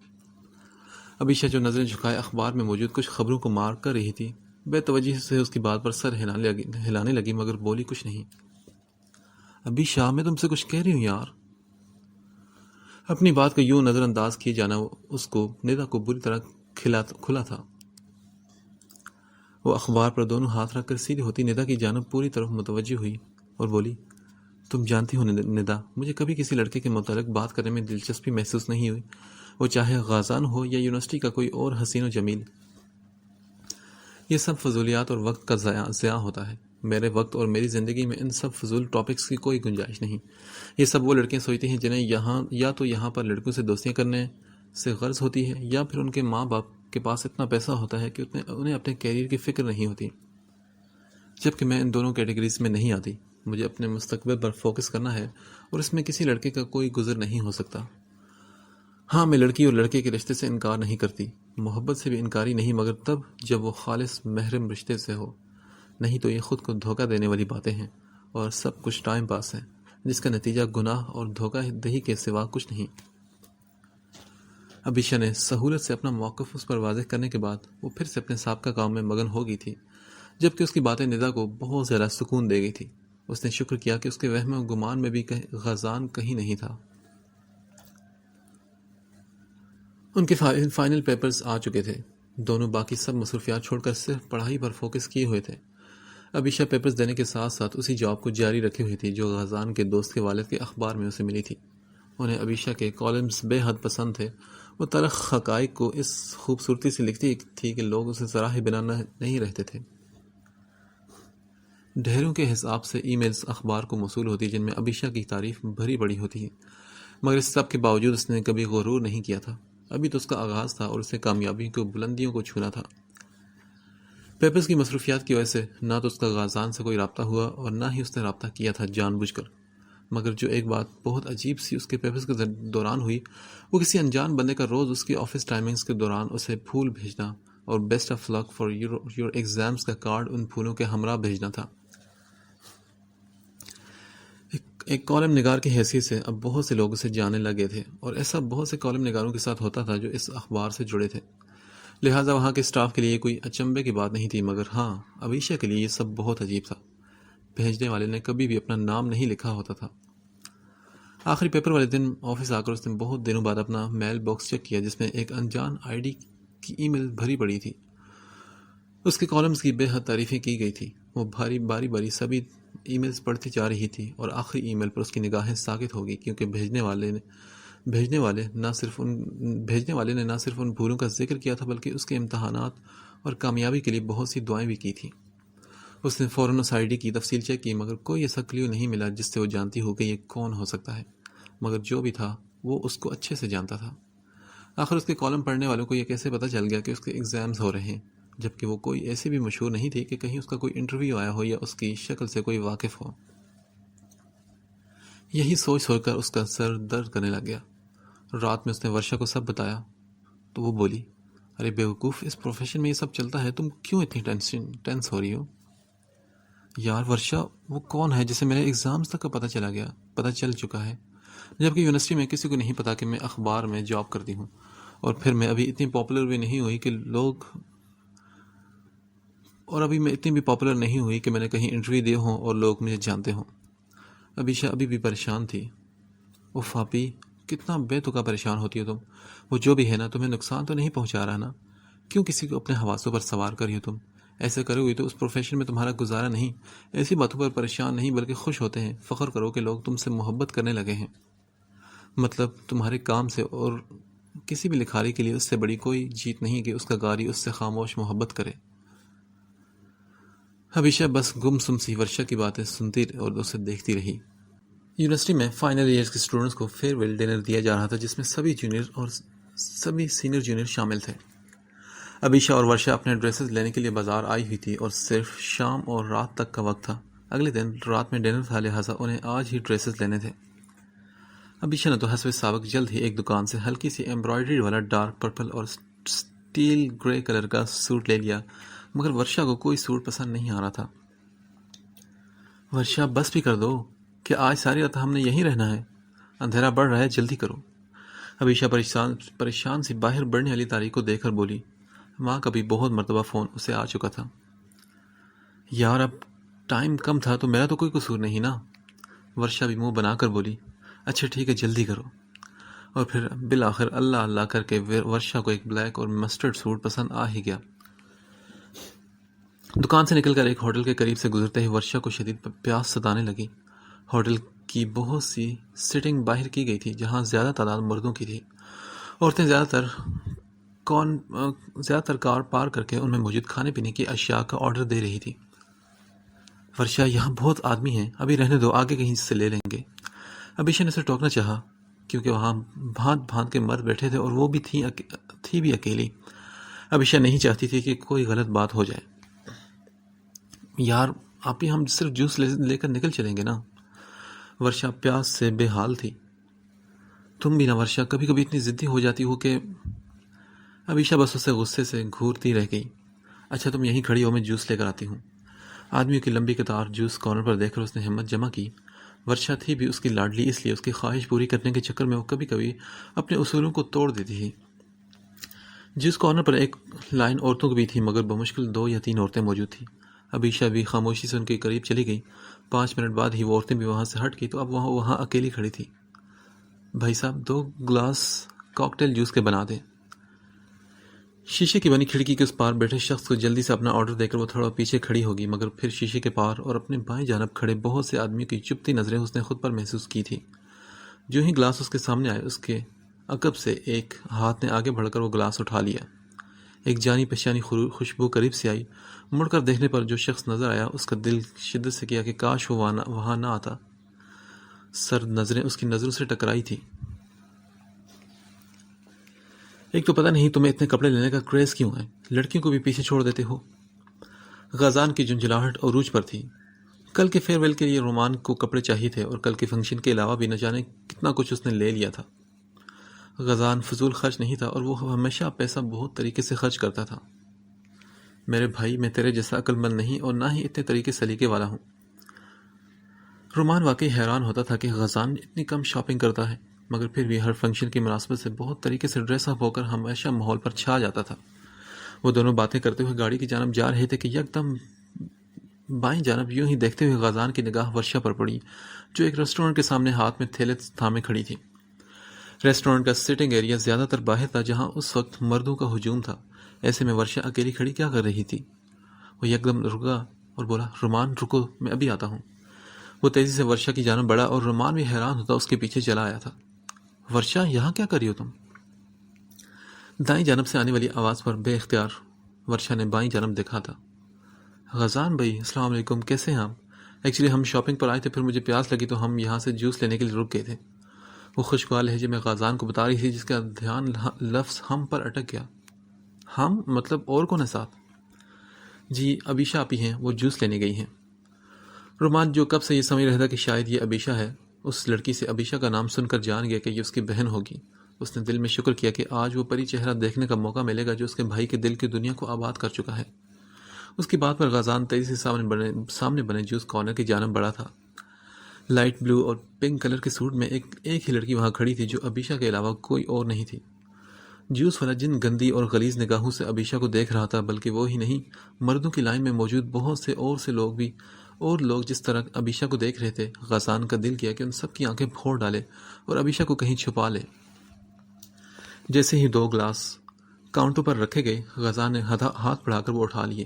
ابیشا جو نظریں جھکائے اخبار میں موجود کچھ خبروں کو مار کر رہی تھی بے توجہی سے اس کی بات پر سر ہلانے لگی مگر بولی کچھ نہیں. ابیشا، میں تم سے کچھ کہہ رہی ہوں یار. اپنی بات کو یوں نظر انداز کیے جانا اس کو ندا کو بری طرح کھلا تھا. وہ اخبار پر دونوں ہاتھ رکھ کر سیدھی ہوتی ندا کی جانب پوری طرف متوجہ ہوئی اور بولی. تم جانتی ہو ندا، مجھے کبھی کسی لڑکے کے متعلق بات کرنے میں دلچسپی محسوس نہیں ہوئی، وہ چاہے غازان ہو یا یونیورسٹی کا کوئی اور حسین و جمیل. یہ سب فضولیات اور وقت کا ضیاع ہوتا ہے. میرے وقت اور میری زندگی میں ان سب فضول ٹاپکس کی کوئی گنجائش نہیں. یہ سب وہ لڑکیاں سوچتی ہیں جنہیں یا تو یہاں پر لڑکوں سے دوستیاں کرنے سے غرض ہوتی ہے یا پھر ان کے ماں باپ کے پاس اتنا پیسہ ہوتا ہے کہ انہیں اپنے کیریئر کی فکر نہیں ہوتی. جبکہ میں ان دونوں کیٹیگریز میں نہیں آتی. مجھے اپنے مستقبل پر فوکس کرنا ہے اور اس میں کسی لڑکے کا کوئی گزر نہیں ہو سکتا. ہاں، میں لڑکی اور لڑکے کے رشتے سے انکار نہیں کرتی، محبت سے بھی انکاری نہیں، مگر تب جب وہ خالص محرم رشتے سے ہو. نہیں تو یہ خود کو دھوکہ دینے والی باتیں ہیں اور سب کچھ ٹائم پاس ہے جس کا نتیجہ گناہ اور دھوکہ دہی کے سوا کچھ نہیں. ابیشا نے سہولت سے اپنا موقف اس پر واضح کرنے کے بعد وہ پھر سے اپنے سابقہ کام میں مگن ہو گئی تھی، جبکہ اس کی باتیں ندا کو بہت زیادہ سکون دے گئی تھی. اس نے شکر کیا کہ اس کے وہم و گمان میں بھی غزان کہیں نہیں تھا۔ ان کے فائنل پیپرز آ چکے تھے۔ دونوں باقی سب مصروفیات چھوڑ کر صرف پڑھائی پر فوکس کیے ہوئے تھے۔ ابیشا پیپرز دینے کے ساتھ ساتھ اسی جاب کو جاری رکھی ہوئی تھی جو غزان کے دوست کے والد کے اخبار میں اسے ملی تھی۔ انہیں ابیشا کے کالمز بے حد پسند تھے۔ وہ تلخ حقائق کو اس خوبصورتی سے لکھتی تھی کہ لوگ اسے ذرا ہی بنا نہیں رہتے تھے۔ ڈھیروں کے حساب سے ای میلز اخبار کو موصول ہوتی جن میں ابیشا کی تعریف بھری بڑی ہوتی، مگر اس سب کے باوجود اس نے کبھی غرور نہیں کیا تھا۔ ابھی تو اس کا آغاز تھا اور اسے کامیابی کو بلندیوں کو چھونا تھا۔ پیپرز کی مصروفیات کی وجہ سے نہ تو اس کا غازان سے کوئی رابطہ ہوا اور نہ ہی اس نے رابطہ کیا تھا جان بوجھ کر۔ مگر جو ایک بات بہت عجیب سی اس کے پیپرز کے دوران ہوئی، وہ کسی انجان بندے کا روز اس کی آفس ٹائمنگز کے دوران اسے پھول بھیجنا اور best of luck for your exams کا کارڈ ان پھولوں کے ہمراہ بھیجنا تھا۔ ایک کالم نگار کی حیثیت سے اب بہت سے لوگ اسے جاننے لگے تھے، اور ایسا بہت سے کالم نگاروں کے ساتھ ہوتا تھا جو اس اخبار سے جڑے تھے۔ لہٰذا وہاں کے اسٹاف کے لیے کوئی اچنبے کی بات نہیں تھی، مگر ہاں، ابیشا کے لیے یہ سب بہت عجیب تھا۔ بھیجنے والے نے کبھی بھی اپنا نام نہیں لکھا ہوتا تھا۔ آخری پیپر والے دن آفس آ کر اس نے بہت دنوں بعد اپنا میل باکس چیک کیا جس میں ایک انجان آئی ڈی کی ای میل بھری پڑی تھی۔ اس کے کالمز کی بے حد تعریفیں کی گئی تھی۔ وہ باری باری سبھی ای میلز پڑھتی جا رہی تھی اور آخری ای میل پر اس کی نگاہیں ساکت ہو گئی، کیونکہ بھیجنے والے نے نہ صرف ان پھولوں کا ذکر کیا تھا بلکہ اس کے امتحانات اور کامیابی کے لیے بہت سی دعائیں بھی کی تھیں۔ اس نے فوراً اس آئی ڈی کی تفصیل چیک کی، مگر کوئی ایسا کلیو نہیں ملا جس سے وہ جانتی ہو کہ یہ کون ہو سکتا ہے، مگر جو بھی تھا وہ اس کو اچھے سے جانتا تھا۔ آخر اس کے کالم پڑھنے والوں کو یہ کیسے پتہ چل گیا کہ اس کے ایگزامز ہو رہے ہیں، جبکہ وہ کوئی ایسی بھی مشہور نہیں تھی کہ کہیں اس کا کوئی انٹرویو آیا ہو یا اس کی شکل سے کوئی واقف ہو۔ یہی سوچ کر اس کا سر درد کرنے لگ گیا۔ رات میں اس نے ورشا کو سب بتایا تو وہ بولی، ارے بیوقوف، اس پروفیشن میں یہ سب چلتا ہے، تم کیوں اتنی ٹینس ہو رہی ہو؟ یار ورشا، وہ کون ہے جسے میرے ایگزامز تک کا پتہ چل چکا ہے، جبکہ یونیورسٹی میں کسی کو نہیں پتا کہ میں اخبار میں جاب کرتی ہوں، اور پھر میں ابھی اتنی پاپولر بھی نہیں ہوئی کہ میں نے کہیں انٹرویو دیے ہوں اور لوگ مجھے جانتے ہوں۔ ابیشا ابھی بھی پریشان تھی۔ اف آپی، کتنا بے تکا پریشان ہوتی ہو تم۔ وہ جو بھی ہے نا، تمہیں نقصان تو نہیں پہنچا رہا نا؟ کیوں کسی کو اپنے حواسوں پر سوار کر رہی ہو تم؟ ایسے کرو گی تو اس پروفیشن میں تمہارا گزارا نہیں۔ ایسی باتوں پر پریشان نہیں بلکہ خوش ہوتے ہیں، فخر کرو کہ لوگ تم سے محبت کرنے لگے ہیں۔ مطلب تمہارے کام سے، اور کسی بھی لکھاری کے لیے اس سے بڑی کوئی جیت نہیں کہ اس کا گاری اس سے خاموش محبت کرے۔ ابیشا بس گمسم سی ورشا کی باتیں سنتی اور اسے دیکھتی رہی۔ یونیورسٹی میں فائنل ایئرز کے اسٹوڈنٹس کو فیئر ویل ڈنر دیا جا رہا تھا جس میں سبھی جونیئر اور سبھی سینئر جونیئر شامل تھے۔ ابیشا اور ورشا اپنے ڈریسز لینے کے لیے بازار آئی ہوئی تھی اور صرف شام اور رات تک کا وقت تھا۔ اگلے دن رات میں ڈنر تھا، لہٰذا انہیں آج ہی ڈریسز لینے تھے۔ ابیشا نے تو حسب سابق جلد ہی ایک دکان سے ہلکی سی ایمبرائڈری والا ڈارک پرپل اور اسٹیل گرے کلر کا سوٹ لے لیا، مگر ورشا کو کوئی سوٹ پسند نہیں آ رہا تھا۔ ورشا، بس بھی کر دو کہ آج ساری رات ہم نے یہیں رہنا ہے، اندھیرا بڑھ رہا ہے، جلدی کرو۔ ابیشا پریشان سی باہر بڑھنے والی تاریخ کو دیکھ کر بولی۔ ماں کا بھی بہت مرتبہ فون اسے آ چکا تھا۔ یار اب ٹائم کم تھا تو میرا تو کوئی قصور نہیں نا؟ ورشا بھی منہ بنا کر بولی۔ اچھا ٹھیک ہے، جلدی کرو۔ اور پھر بالآخر اللہ کر کے ورشا کو ایک بلیک اور مسٹرڈ سوٹ پسند آ ہی گیا۔ دکان سے نکل کر ایک ہوٹل کے قریب سے گزرتے ہی ورشا کو شدید پیاس ستانے لگی۔ ہوٹل کی بہت سی سٹنگ باہر کی گئی تھی جہاں زیادہ تعداد مردوں کی تھی۔ عورتیں زیادہ تر کار پار کر کے ان میں موجود کھانے پینے کی اشیاء کا آرڈر دے رہی تھی۔ ورشا، یہاں بہت آدمی ہیں، ابھی رہنے دو، آگے کہیں سے لے لیں گے۔ ابیشا نے اسے ٹوکنا چاہا کیونکہ وہاں بھانت کے مرد بیٹھے تھے اور وہ بھی تھی بھی اکیلی۔ ابیشا نہیں چاہتی تھی کہ کوئی غلط بات ہو جائے۔ یار آپ ہی، ہم صرف جوس لے کر نکل چلیں گے نا؟ ورشا پیاس سے بے حال تھی۔ تم بھی نا ورشا، کبھی کبھی اتنی ضدی ہو جاتی ہو کہ… ابیشا بس اسے غصے سے گھورتی رہ گئی۔ اچھا تم یہیں کھڑی ہو، میں جوس لے کر آتی ہوں۔ آدمیوں کی لمبی قطار جوس کارنر پر دیکھ کر اس نے ہمت جمع کی۔ ورشا تھی بھی اس کی لاڈلی، اس لیے اس کی خواہش پوری کرنے کے چکر میں وہ کبھی کبھی اپنے اصولوں کو توڑ دیتی تھی۔ جوس کارنر پر ایک لائن عورتوں کی بھی تھی، مگر بمشکل 2 یا 3 عورتیں موجود تھیں۔ ابیشا بھی خاموشی سے ان کے قریب چلی گئی۔ 5 منٹ بعد ہی وہ عورتیں بھی وہاں سے ہٹ گئی تو اب وہاں اکیلی کھڑی تھی۔ بھائی صاحب 2 گلاس کاکٹیل جوس کے بنا دیں۔ شیشے کی بنی کھڑکی کے اس پار بیٹھے شخص کو جلدی سے اپنا آرڈر دے کر وہ تھوڑا پیچھے کھڑی ہوگی، مگر پھر شیشے کے پار اور اپنے بائیں جانب کھڑے بہت سے آدمیوں کی چپتی نظریں اس نے خود پر محسوس کی تھی۔ جو ہی گلاس اس کے سامنے آئے، اس کے عقب سے ایک ہاتھ نے آگے بڑھ کر وہ گلاس اٹھا لیا۔ ایک جانی پہچانی خوشبو قریب سے آئی۔ مڑ کر دیکھنے پر جو شخص نظر آیا، اس کا دل شدت سے کیا کہ کاش وہ وہاں نہ آتا۔ سرد نظریں اس کی نظروں سے ٹکرائی تھی۔ ایک تو پتہ نہیں تمہیں اتنے کپڑے لینے کا کریز کیوں ہے، لڑکیوں کو بھی پیچھے چھوڑ دیتے ہو۔ غازان کی جھنجھلاہٹ عروج پر تھی۔ کل کے فیئر ویل کے لیے رومان کو کپڑے چاہیے تھے اور کل کے فنکشن کے علاوہ بھی نہ جانے کتنا کچھ اس نے لے لیا تھا۔ غازان فضول خرچ نہیں تھا اور وہ ہمیشہ پیسہ بہت طریقے سے خرچ کرتا تھا۔ میرے بھائی، میں تیرے جیسا عقل مند نہیں اور نہ ہی اتنے طریقے سلیقے والا ہوں۔ رومان واقعی حیران ہوتا تھا کہ غازان اتنی کم شاپنگ کرتا ہے، مگر پھر بھی ہر فنکشن کی مناسبت سے بہت طریقے سے ڈریس اپ ہو کر ہمیشہ ماحول پر چھا جاتا تھا۔ وہ دونوں باتیں کرتے ہوئے گاڑی کی جانب جا رہے تھے کہ یکدم بائیں جانب یوں ہی دیکھتے ہوئے غازان کی نگاہ ورشا پر پڑی، جو ایک ریسٹورنٹ کے سامنے ہاتھ میں تھیلے تھامے کھڑی تھی۔ ریسٹورنٹ کا سٹنگ ایریا زیادہ تر باہر تھا، جہاں اس وقت مردوں کا ہجوم تھا۔ ایسے میں ورشا اکیلی کھڑی کیا کر رہی تھی؟ وہ یکدم رکا اور بولا، رومان رکو، میں ابھی آتا ہوں۔ وہ تیزی سے ورشا کی جانب بڑھا اور رومان بھی حیران ہوتا اس کے پیچھے چلا آیا تھا۔ ورشا، یہاں کیا کر رہی ہو تم؟ دائیں جانب سے آنے والی آواز پر بے اختیار ورشا نے بائیں جانب دیکھا تھا۔ غازان بھائی، السلام علیکم، کیسے ہیں آپ؟ ایکچولی ہم شاپنگ پر آئے تھے، پھر مجھے پیاس لگی تو ہم یہاں سے جوس لینے کے لیے رک گئے تھے۔ وہ خوشگوار لہجے میں غازان کو بتا رہی تھی، جس کا دھیان لفظ ہم پر اٹک گیا۔ ہم مطلب اور کون ہے ساتھ؟ جی ابیشا آپی ہیں، وہ جوس لینے گئی ہیں۔ رومان، جو کب سے یہ سمجھ رہا تھا کہ شاید یہ ابیشا ہے، اس لڑکی سے ابیشا کا نام سن کر جان گیا کہ یہ اس کی بہن ہوگی۔ اس نے دل میں شکر کیا کہ آج وہ پری چہرہ دیکھنے کا موقع ملے گا جو اس کے بھائی کے دل کی دنیا کو آباد کر چکا ہے۔ اس کی بات پر غازان تیزی سے سامنے بنے جوس کارنر کی جانب بڑھا تھا۔ لائٹ بلو اور پنک کلر کے سوٹ میں ایک ہی لڑکی وہاں کھڑی تھی جو ابیشا کے علاوہ کوئی اور نہیں تھی۔ جوس والا جن گندی اور غلیظ نگاہوں سے ابیشا کو دیکھ رہا تھا، بلکہ وہ ہی نہیں، مردوں کی لائن میں موجود بہت سے لوگ جس طرح ابیشا کو دیکھ رہے تھے، غازان کا دل کیا کہ ان سب کی آنکھیں پھوڑ ڈالے اور ابیشا کو کہیں چھپا لے۔ جیسے ہی 2 گلاس کاؤنٹر پر رکھے گئے، غازان نے ہاتھ بڑھا کر وہ اٹھا لیے۔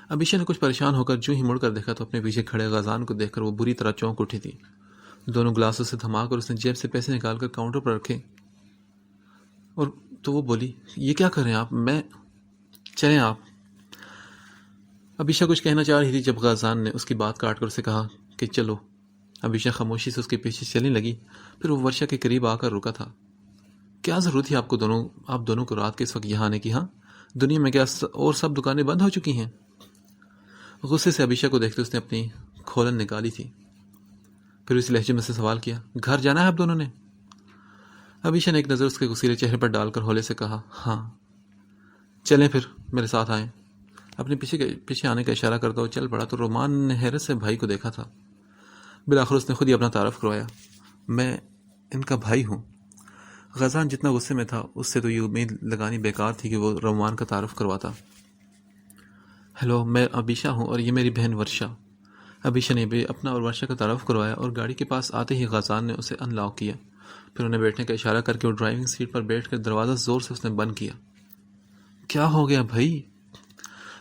ابیشا نے کچھ پریشان ہو کر جو ہی مڑ کر دیکھا تو اپنے پیچھے کھڑے غازان کو دیکھ کر وہ بری طرح چونک اٹھی تھی۔ دونوں گلاسوں سے تھما کر اس نے جیب سے پیسے نکال کر کاؤنٹر پر رکھے اور تو وہ بولی، یہ کیا کر رہے ہیں آپ؟ چلیں آپ۔ ابیشا کچھ کہنا چاہ رہی تھی جب غازان نے اس کی بات کاٹ کر اسے کہا کہ چلو۔ ابیشا خاموشی سے اس کے پیچھے چلنے لگی، پھر وہ ورشا کے قریب آ کر رکا تھا۔ کیا ضرورت تھی آپ دونوں کو رات کے اس وقت یہاں آنے کی؟ ہاں، دنیا میں کیا اور سب دکانیں بند ہو چکی ہیں؟ غصے سے ابیشا کو دیکھتے اس نے اپنی کھولن نکالی تھی، پھر اس لہجے میں سے سوال کیا، گھر جانا ہے آپ دونوں نے؟ ابیشا نے ایک نظر اس کے غصیلے چہرے پر ڈال کر ہولے سے کہا، ہاں۔ چلیں پھر، میرے ساتھ آئیں۔ اپنے پیچھے آنے کا اشارہ کرتا ہوا چل پڑا تو رومان نے حیرت سے بھائی کو دیکھا تھا۔ بالآخر اس نے خود ہی اپنا تعارف کروایا، میں ان کا بھائی ہوں۔ غازان جتنا غصے میں تھا، اس سے تو یہ امید لگانی بیکار تھی کہ وہ رومان کا تعارف کرواتا۔ ہیلو، میں ابیشا ہوں اور یہ میری بہن ورشا۔ ابیشا نے بھی اپنا اور ورشا کا تعارف کروایا اور گاڑی کے پاس آتے ہی غازان نے اسے ان لاک کیا، پھر انہیں بیٹھنے کا اشارہ کر کے وہ ڈرائیونگ سیٹ پر بیٹھ کر دروازہ زور سے اس نے بند کیا۔ کیا ہو گیا بھائی؟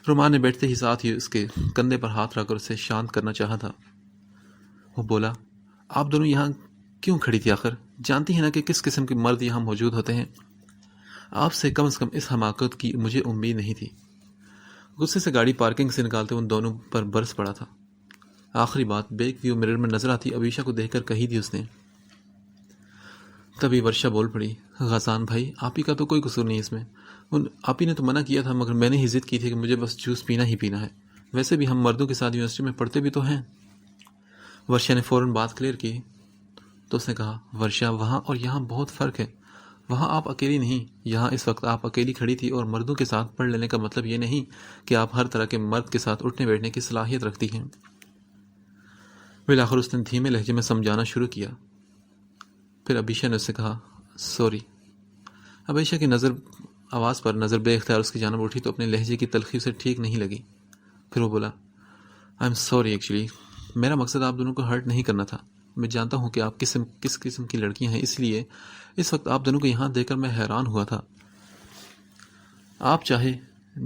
رومان نے بیٹھتے ہی ساتھ ہی اس کے کندھے پر ہاتھ رکھ کر اسے شانت کرنا چاہا تھا۔ وہ بولا، آپ دونوں یہاں کیوں کھڑی تھی آخر؟ جانتی ہیں نا کہ کس قسم کے مرد یہاں موجود ہوتے ہیں؟ آپ سے کم از کم اس حماقت کی مجھے امید نہیں تھی۔ غصے سے گاڑی پارکنگ سے نکالتے ان دونوں پر برس پڑا تھا۔ آخری بات بیک ویو مرر میں نظر آتی ابیشا کو دیکھ کر کہی تھی اس نے۔ تبھی ورشا بول پڑی، غازان بھائی، آپ ہی کا تو کوئی قصور نہیں اس میں۔ آپ ہی نے تو منع کیا تھا، مگر میں نے ہی ضد کی تھی کہ مجھے بس جوس پینا ہی پینا ہے۔ ویسے بھی ہم مردوں کے ساتھ یونیورسٹی میں پڑھتے بھی تو ہیں۔ ورشا نے فوراً بات کلیئر کی تو اس نے کہا، ورشا، وہاں اور یہاں بہت فرق ہے۔ وہاں آپ اکیلی نہیں، یہاں اس وقت آپ اکیلی کھڑی تھی، اور مردوں کے ساتھ پڑھ لینے کا مطلب یہ نہیں کہ آپ ہر طرح کے مرد کے ساتھ اٹھنے بیٹھنے کی صلاحیت رکھتی ہیں۔ بالآخر اس نے دھیمے لہجے میں سمجھانا شروع کیا۔ پھر ابیشا نے اس سے کہا، سوری۔ ابیشا کی آواز پر نظر بے اختیار اس کی جانب اٹھی تو اپنے لہجے کی تلخی اسے ٹھیک نہیں لگی۔ پھر وہ بولا، آئی ایم سوری ایکچولی، میرا مقصد آپ دونوں کو ہرٹ نہیں کرنا تھا. میں جانتا ہوں کہ آپ کس قسم کی لڑکیاں ہیں، اس لیے اس وقت آپ دونوں کو یہاں دیکھ کر میں حیران ہوا تھا. آپ چاہے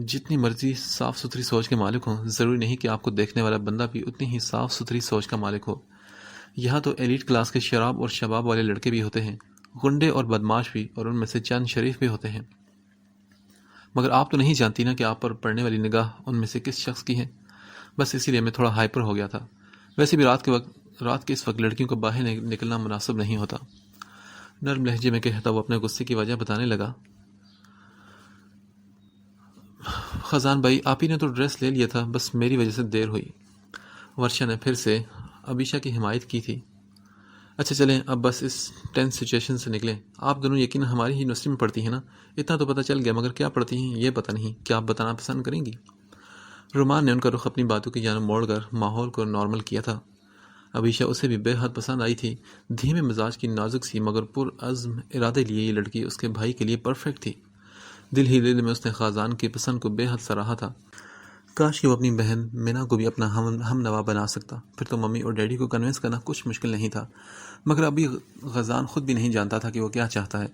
جتنی مرضی صاف ستھری سوچ کے مالک ہوں، ضروری نہیں کہ آپ کو دیکھنے والا بندہ بھی اتنی ہی صاف ستھری سوچ کا مالک ہو. یہاں تو ایلیٹ کلاس کے شراب اور شباب والے لڑکے بھی ہوتے ہیں، غنڈے اور بدماش بھی، اور ان میں سے چند شریف بھی ہوتے ہیں. مگر آپ تو نہیں جانتی نا کہ آپ پر پڑنے والی نگاہ ان میں سے کس شخص کی ہے. بس اسی لیے میں تھوڑا ہائپر ہو گیا تھا. ویسے بھی رات کے اس وقت لڑکیوں کو باہر نکلنا مناسب نہیں ہوتا. نرم لہجے میں کہتا وہ اپنے غصے کی وجہ بتانے لگا. خزان بھائی، آپ ہی نے تو ڈریس لے لیا تھا، بس میری وجہ سے دیر ہوئی. ورشا نے پھر سے ابیشا کی حمایت کی تھی. اچھا چلیں، اب بس اس ٹینس سچویشن سے نکلیں. آپ دونوں یقیناً ہماری ہی یونیورسٹی میں پڑھتی ہیں نا؟ اتنا تو پتہ چل گیا، مگر کیا پڑھتی ہیں یہ پتہ نہیں. کیا آپ بتانا پسند کریں گی؟ رومان نے ان کا رخ اپنی باتوں کی جانب موڑ کر ماحول کو نارمل کیا تھا. ابیشا اسے بھی بے حد پسند آئی تھی. دھیمے مزاج کی، نازک سی مگر پر عزم ارادے لیے یہ لڑکی اس کے بھائی کے لیے پرفیکٹ تھی. دل ہی دل میں اس نے خازان کی پسند کو بے حد سراہا تھا. کاش کہ وہ اپنی بہن مینا کو بھی اپنا ہم نوا بنا سکتا، پھر تو ممی اور ڈیڈی کو کنونس کرنا کچھ مشکل نہیں تھا. مگر ابھی غزان خود بھی نہیں جانتا تھا کہ وہ کیا چاہتا ہے،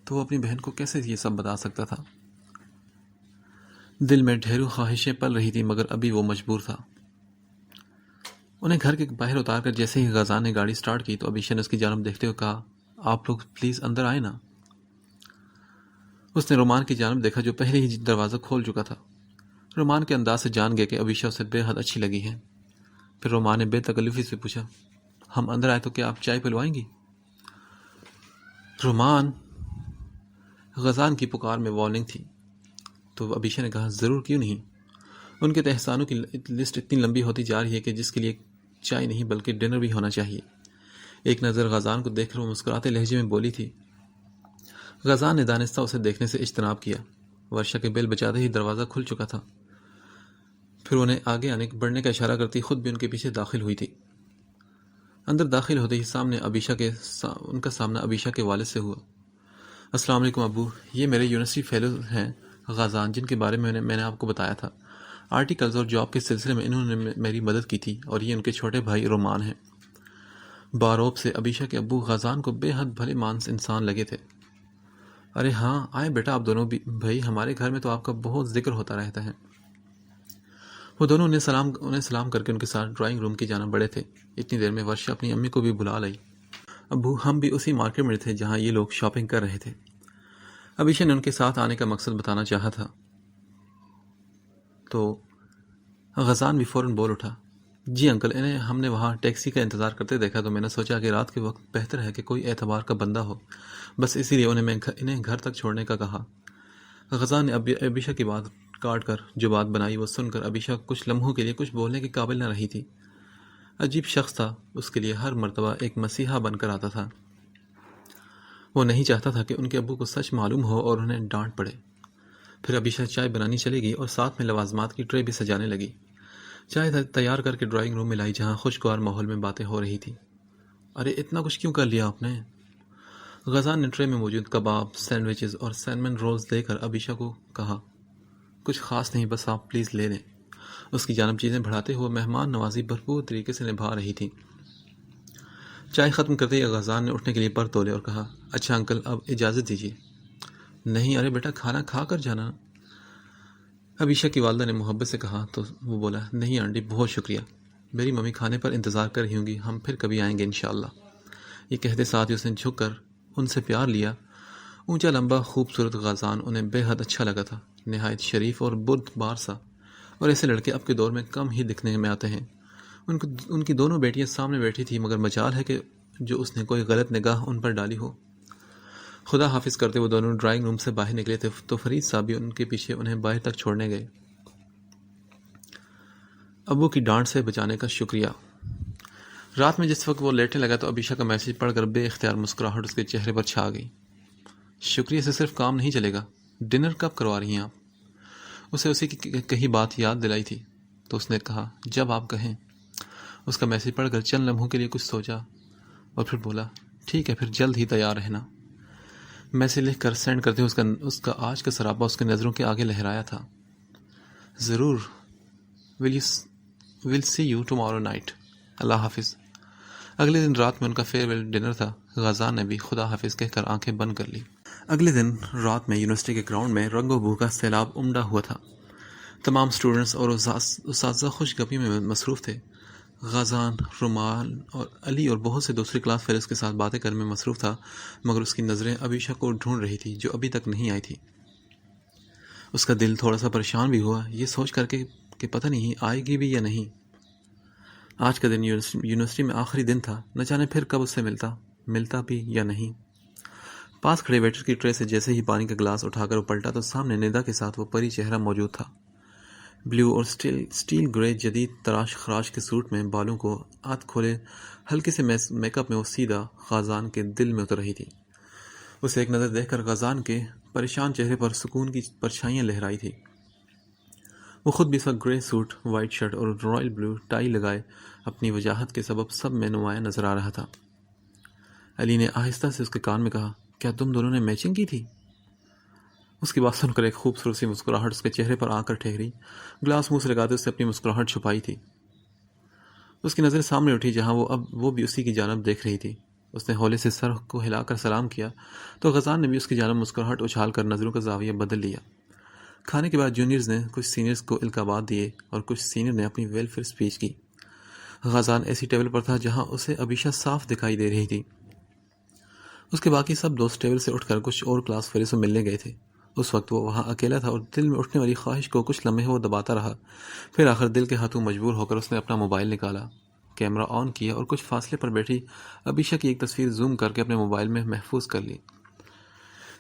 تو وہ اپنی بہن کو کیسے یہ سب بتا سکتا تھا؟ دل میں ڈھیروں خواہشیں پل رہی تھی، مگر ابھی وہ مجبور تھا. انہیں گھر کے باہر اتار کر جیسے ہی غزان نے گاڑی سٹارٹ کی تو ابیشا نے اس کی جانب دیکھتے ہوئے کہا، آپ لوگ پلیز اندر آئے نا. اس نے رومان کی جانب دیکھا جو پہلے ہی دروازہ کھول چکا تھا. رومان کے انداز سے جان گیا کہ ابیشا اسے بے حد اچھی لگی ہے. پھر رومان نے بے تکلفی سے پوچھا، ہم اندر آئے تو کیا آپ چائے پلوائیں گی؟ رومان، غزان کی پکار میں وارننگ تھی، تو ابیشا نے کہا، ضرور، کیوں نہیں. ان کے احسانوں کی لسٹ اتنی لمبی ہوتی جا رہی ہے کہ جس کے لیے چائے نہیں بلکہ ڈنر بھی ہونا چاہیے. ایک نظر غزان کو دیکھ کر وہ مسکراتے لہجے میں بولی تھی. غزان نے دانستہ اسے دیکھنے سے اجتناب کیا. ورشا کے بیل بجاتے ہی دروازہ کھل چکا تھا. پھر انہیں آگے بڑھنے کا اشارہ کرتی خود بھی ان کے پیچھے داخل ہوئی تھی. اندر داخل ہوتے ہی ان کا سامنا ابیشا کے والد سے ہوا. السلام علیکم ابو، یہ میرے یونیورسٹی فیلو ہیں غزان، جن کے بارے میں میں نے آپ کو بتایا تھا. آرٹیکلز اور جاب کے سلسلے میں انہوں نے میری مدد کی تھی، اور یہ ان کے چھوٹے بھائی رومان ہیں. باروب سے ابیشا کے ابو غزان کو بے حد بھلے مانس انسان لگے تھے. ارے ہاں، آئے بیٹا آپ دونوں بھی. بھائی، ہمارے گھر میں تو آپ کا بہت ذکر ہوتا رہتا ہے. وہ دونوں انہیں سلام کر کے ان کے ساتھ ڈرائنگ روم کی جانب بڑھے تھے. اتنی دیر میں ورشا اپنی امی کو بھی بلا لائی. ابو، ہم بھی اسی مارکیٹ میں تھے جہاں یہ لوگ شاپنگ کر رہے تھے. ابیشا نے ان کے ساتھ آنے کا مقصد بتانا چاہا تھا تو غزان بھی فوراً بول اٹھا، جی انکل، انہیں ہم نے وہاں ٹیکسی کا انتظار کرتے دیکھا تو میں نے سوچا کہ رات کے وقت بہتر ہے کہ کوئی اعتبار کا بندہ ہو، بس اسی لیے انہیں گھر تک چھوڑنے کا کہا. غزان نے ابیشا کی بات کاٹ کر جو بات بنائی وہ سن کر ابیشا کچھ لمحوں کے لیے کچھ بولنے کے قابل نہ رہی تھی. عجیب شخص تھا، اس کے لیے ہر مرتبہ ایک مسیحا بن کر آتا تھا. وہ نہیں چاہتا تھا کہ ان کے ابو کو سچ معلوم ہو اور انہیں ڈانٹ پڑے. پھر ابیشا چائے بنانی چلے گئی اور ساتھ میں لوازمات کی ٹرے بھی سجانے لگی. چائے تیار کر کے ڈرائنگ روم میں لائی جہاں خوشگوار ماحول میں باتیں ہو رہی تھی. ارے اتنا کچھ کیوں کر لیا آپ نے؟ غزان نے ٹرے میں موجود کباب، سینڈوچز اور سینمن رولز دے کر ابیشا کو کہا، کچھ خاص نہیں، بس آپ پلیز لے لیں. اس کی جانب چیزیں بڑھاتے ہوئے مہمان نوازی بھرپور طریقے سے نبھا رہی تھی. چائے ختم کرتے ہی غزان نے اٹھنے کے لیے پر تولے اور کہا، اچھا انکل، اب اجازت دیجیے. نہیں، ارے بیٹا، کھانا کھا کر جانا. ابیشا کی والدہ نے محبت سے کہا تو وہ بولا، نہیں آنٹی، بہت شکریہ، میری ممی کھانے پر انتظار کر رہی ہوں گی، ہم پھر کبھی آئیں گے انشاءاللہ. یہ کہتے ساتھ ہی اس نے جھک کر ان سے پیار لیا. اونچا لمبا خوبصورت غزان انہیں بے حد اچھا لگا تھا، نہایت شریف اور بردبار سا، اور ایسے لڑکے اب کے دور میں کم ہی دکھنے میں آتے ہیں. ان کی دونوں بیٹیاں سامنے بیٹھی تھی، مگر مجال ہے کہ جو اس نے کوئی غلط نگاہ ان پر ڈالی ہو. خدا حافظ کرتے وہ دونوں ڈرائنگ روم سے باہر نکلے تھے تو فرید صاحب بھی ان کے پیچھے انہیں باہر تک چھوڑنے گئے. ابو کی ڈانٹ سے بچانے کا شکریہ. رات میں جس وقت وہ لیٹنے لگا تو ابیشا کا میسج پڑھ کر بے اختیار مسکراہٹ اس کے چہرے پر چھا گئی. شکریہ سے صرف کام نہیں چلے گا، ڈنر کب کروا رہی ہیں آپ؟ اسے اسی کی کہی بات یاد دلائی تھی تو اس نے کہا، جب آپ کہیں. اس کا میسج پڑھ کر چند لمحوں کے لیے کچھ سوچا اور پھر بولا، ٹھیک ہے، پھر جلد ہی تیار رہنا. میسج لکھ کر سینڈ کرتے ہوئے اس کا آج کا سراپا اس کی نظروں کے آگے لہرایا تھا. ضرور. Will you will see you tomorrow night. اللہ حافظ. اگلے دن رات میں ان کا فیئر ویل ڈنر تھا. غازان نے بھی خدا حافظ کہہ کر آنکھیں بند کر لی. اگلے دن رات میں یونیورسٹی کے گراؤنڈ میں رنگ و بو کا سیلاب امڈا ہوا تھا. تمام اسٹوڈنٹس اور اساتذہ خوش گپی میں مصروف تھے. غازان، رومان اور علی اور بہت سے دوسری کلاس فیلوز کے ساتھ باتیں کرنے میں مصروف تھا، مگر اس کی نظریں ابیشا کو ڈھونڈ رہی تھی جو ابھی تک نہیں آئی تھی. اس کا دل تھوڑا سا پریشان بھی ہوا، یہ سوچ کر کے کہ پتہ نہیں آئے گی بھی یا نہیں. آج کا دن یونیورسٹی میں آخری دن تھا، نہ جانے پھر کب اس سے ملتا بھی یا نہیں. پاس کھڑے ویٹر کی ٹرے سے جیسے ہی پانی کا گلاس اٹھا کر وہ پلٹا تو سامنے ندا کے ساتھ وہ پری چہرہ موجود تھا. بلیو اور سٹیل گرے جدید تراش خراش کے سوٹ میں، بالوں کو آدھ کھولے ہلکے سے میک اپ میں وہ سیدھا غازان کے دل میں اتر رہی تھی. اسے ایک نظر دیکھ کر غازان کے پریشان چہرے پر سکون کی پرچھائیاں لہرائی تھی. وہ خود بھی اس وقت گرے سوٹ، وائٹ شرٹ اور رائل بلو ٹائی لگائے اپنی وجاہت کے سبب سب میں نمایاں نظر آ رہا تھا. علی نے آہستہ سے اس کے کان میں کہا، کیا تم دونوں نے میچنگ کی تھی؟ اس کی بات سن کر ایک خوبصورت سی مسکراہٹ اس کے چہرے پر آ کر ٹھہری. گلاس منہ سے لگاتے اس نے اپنی مسکراہٹ چھپائی تھی. اس کی نظر سامنے اٹھی جہاں وہ بھی اسی کی جانب دیکھ رہی تھی. اس نے ہولے سے سر کو ہلا کر سلام کیا تو غازان نے بھی اس کی جانب مسکراہٹ اچھال کر نظروں کا زاویہ بدل لیا. کھانے کے بعد جونیئرز نے کچھ سینئرز کو القابات دیے اور کچھ سینئر نے اپنی ویلفیئر اسپیچ کی. غازان ایسی ٹیبل پر تھا جہاں اسے ابیشا صاف دکھائی دے رہی تھی. اس کے باقی سب دوست ٹیبل سے اٹھ کر کچھ اور کلاس فیلو سے ملنے گئے تھے. اس وقت وہ وہاں اکیلا تھا اور دل میں اٹھنے والی خواہش کو کچھ لمحے وہ دباتا رہا. پھر آخر دل کے ہاتھوں مجبور ہو کر اس نے اپنا موبائل نکالا، کیمرہ آن کیا اور کچھ فاصلے پر بیٹھی ابیشا کی ایک تصویر زوم کر کے اپنے موبائل میں محفوظ کر لی.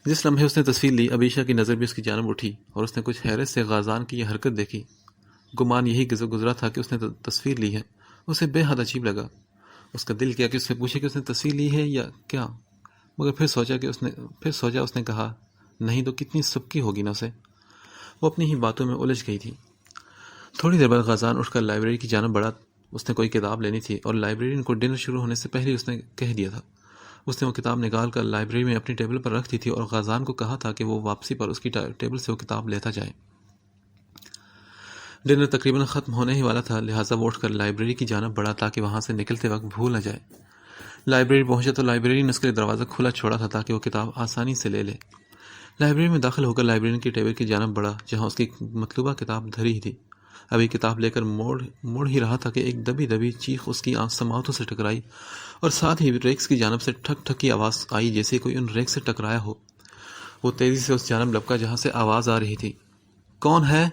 جس لمحے اس نے تصویر لی، ابیشا کی نظر بھی اس کی جانب اٹھی اور اس نے کچھ حیرت سے غازان کی یہ حرکت دیکھی. گمان یہی گزرا تھا کہ اس نے تصویر لی ہے. اسے بے حد عجیب لگا. اس کا دل کیا کہ اس سے پوچھے کہ اس نے تصویر لی ہے یا کیا، مگر پھر سوچا اس نے کہا نہیں تو کتنی سبکی ہوگی نا اسے. وہ اپنی ہی باتوں میں الجھ گئی تھی. تھوڑی دیر بعد غازان اٹھ کر لائبریری کی جانب بڑھا. اس نے کوئی کتاب لینی تھی اور لائبریرین کو ڈنر شروع ہونے سے پہلے اس نے کہہ دیا تھا. اس نے وہ کتاب نکال کر لائبریری میں اپنی ٹیبل پر رکھ دی تھی اور غازان کو کہا تھا کہ وہ واپسی پر اس کی ٹیبل سے وہ کتاب لیتا جائے. ڈنر تقریباً ختم ہونے ہی والا تھا، لہٰذا وہ اٹھ کر لائبریری کی جانب بڑھا تاکہ وہاں سے نکلتے وقت بھول نہ جائے. لائبریری پہنچا تو لائبریری نے اس کے لیے دروازہ کھلا چھوڑا تھا تاکہ وہ کتاب آسانی سے لے لے. لائبریری میں داخل ہو کر لائبریرین کی ٹیبل کی جانب بڑھا جہاں اس کی مطلوبہ کتاب دھری تھی. ابھی کتاب لے کر موڑ ہی رہا تھا کہ ایک دبی چیخ اس کی سماعتوں سے ٹکرائی اور ساتھ ہی ریکس کی جانب سے ٹھک ٹھک کی آواز آئی جیسے کوئی ان ریکس سے ٹکرایا ہو. وہ تیزی سے اس جانب لپکا جہاں سے آواز آ رہی تھی. کون ہے؟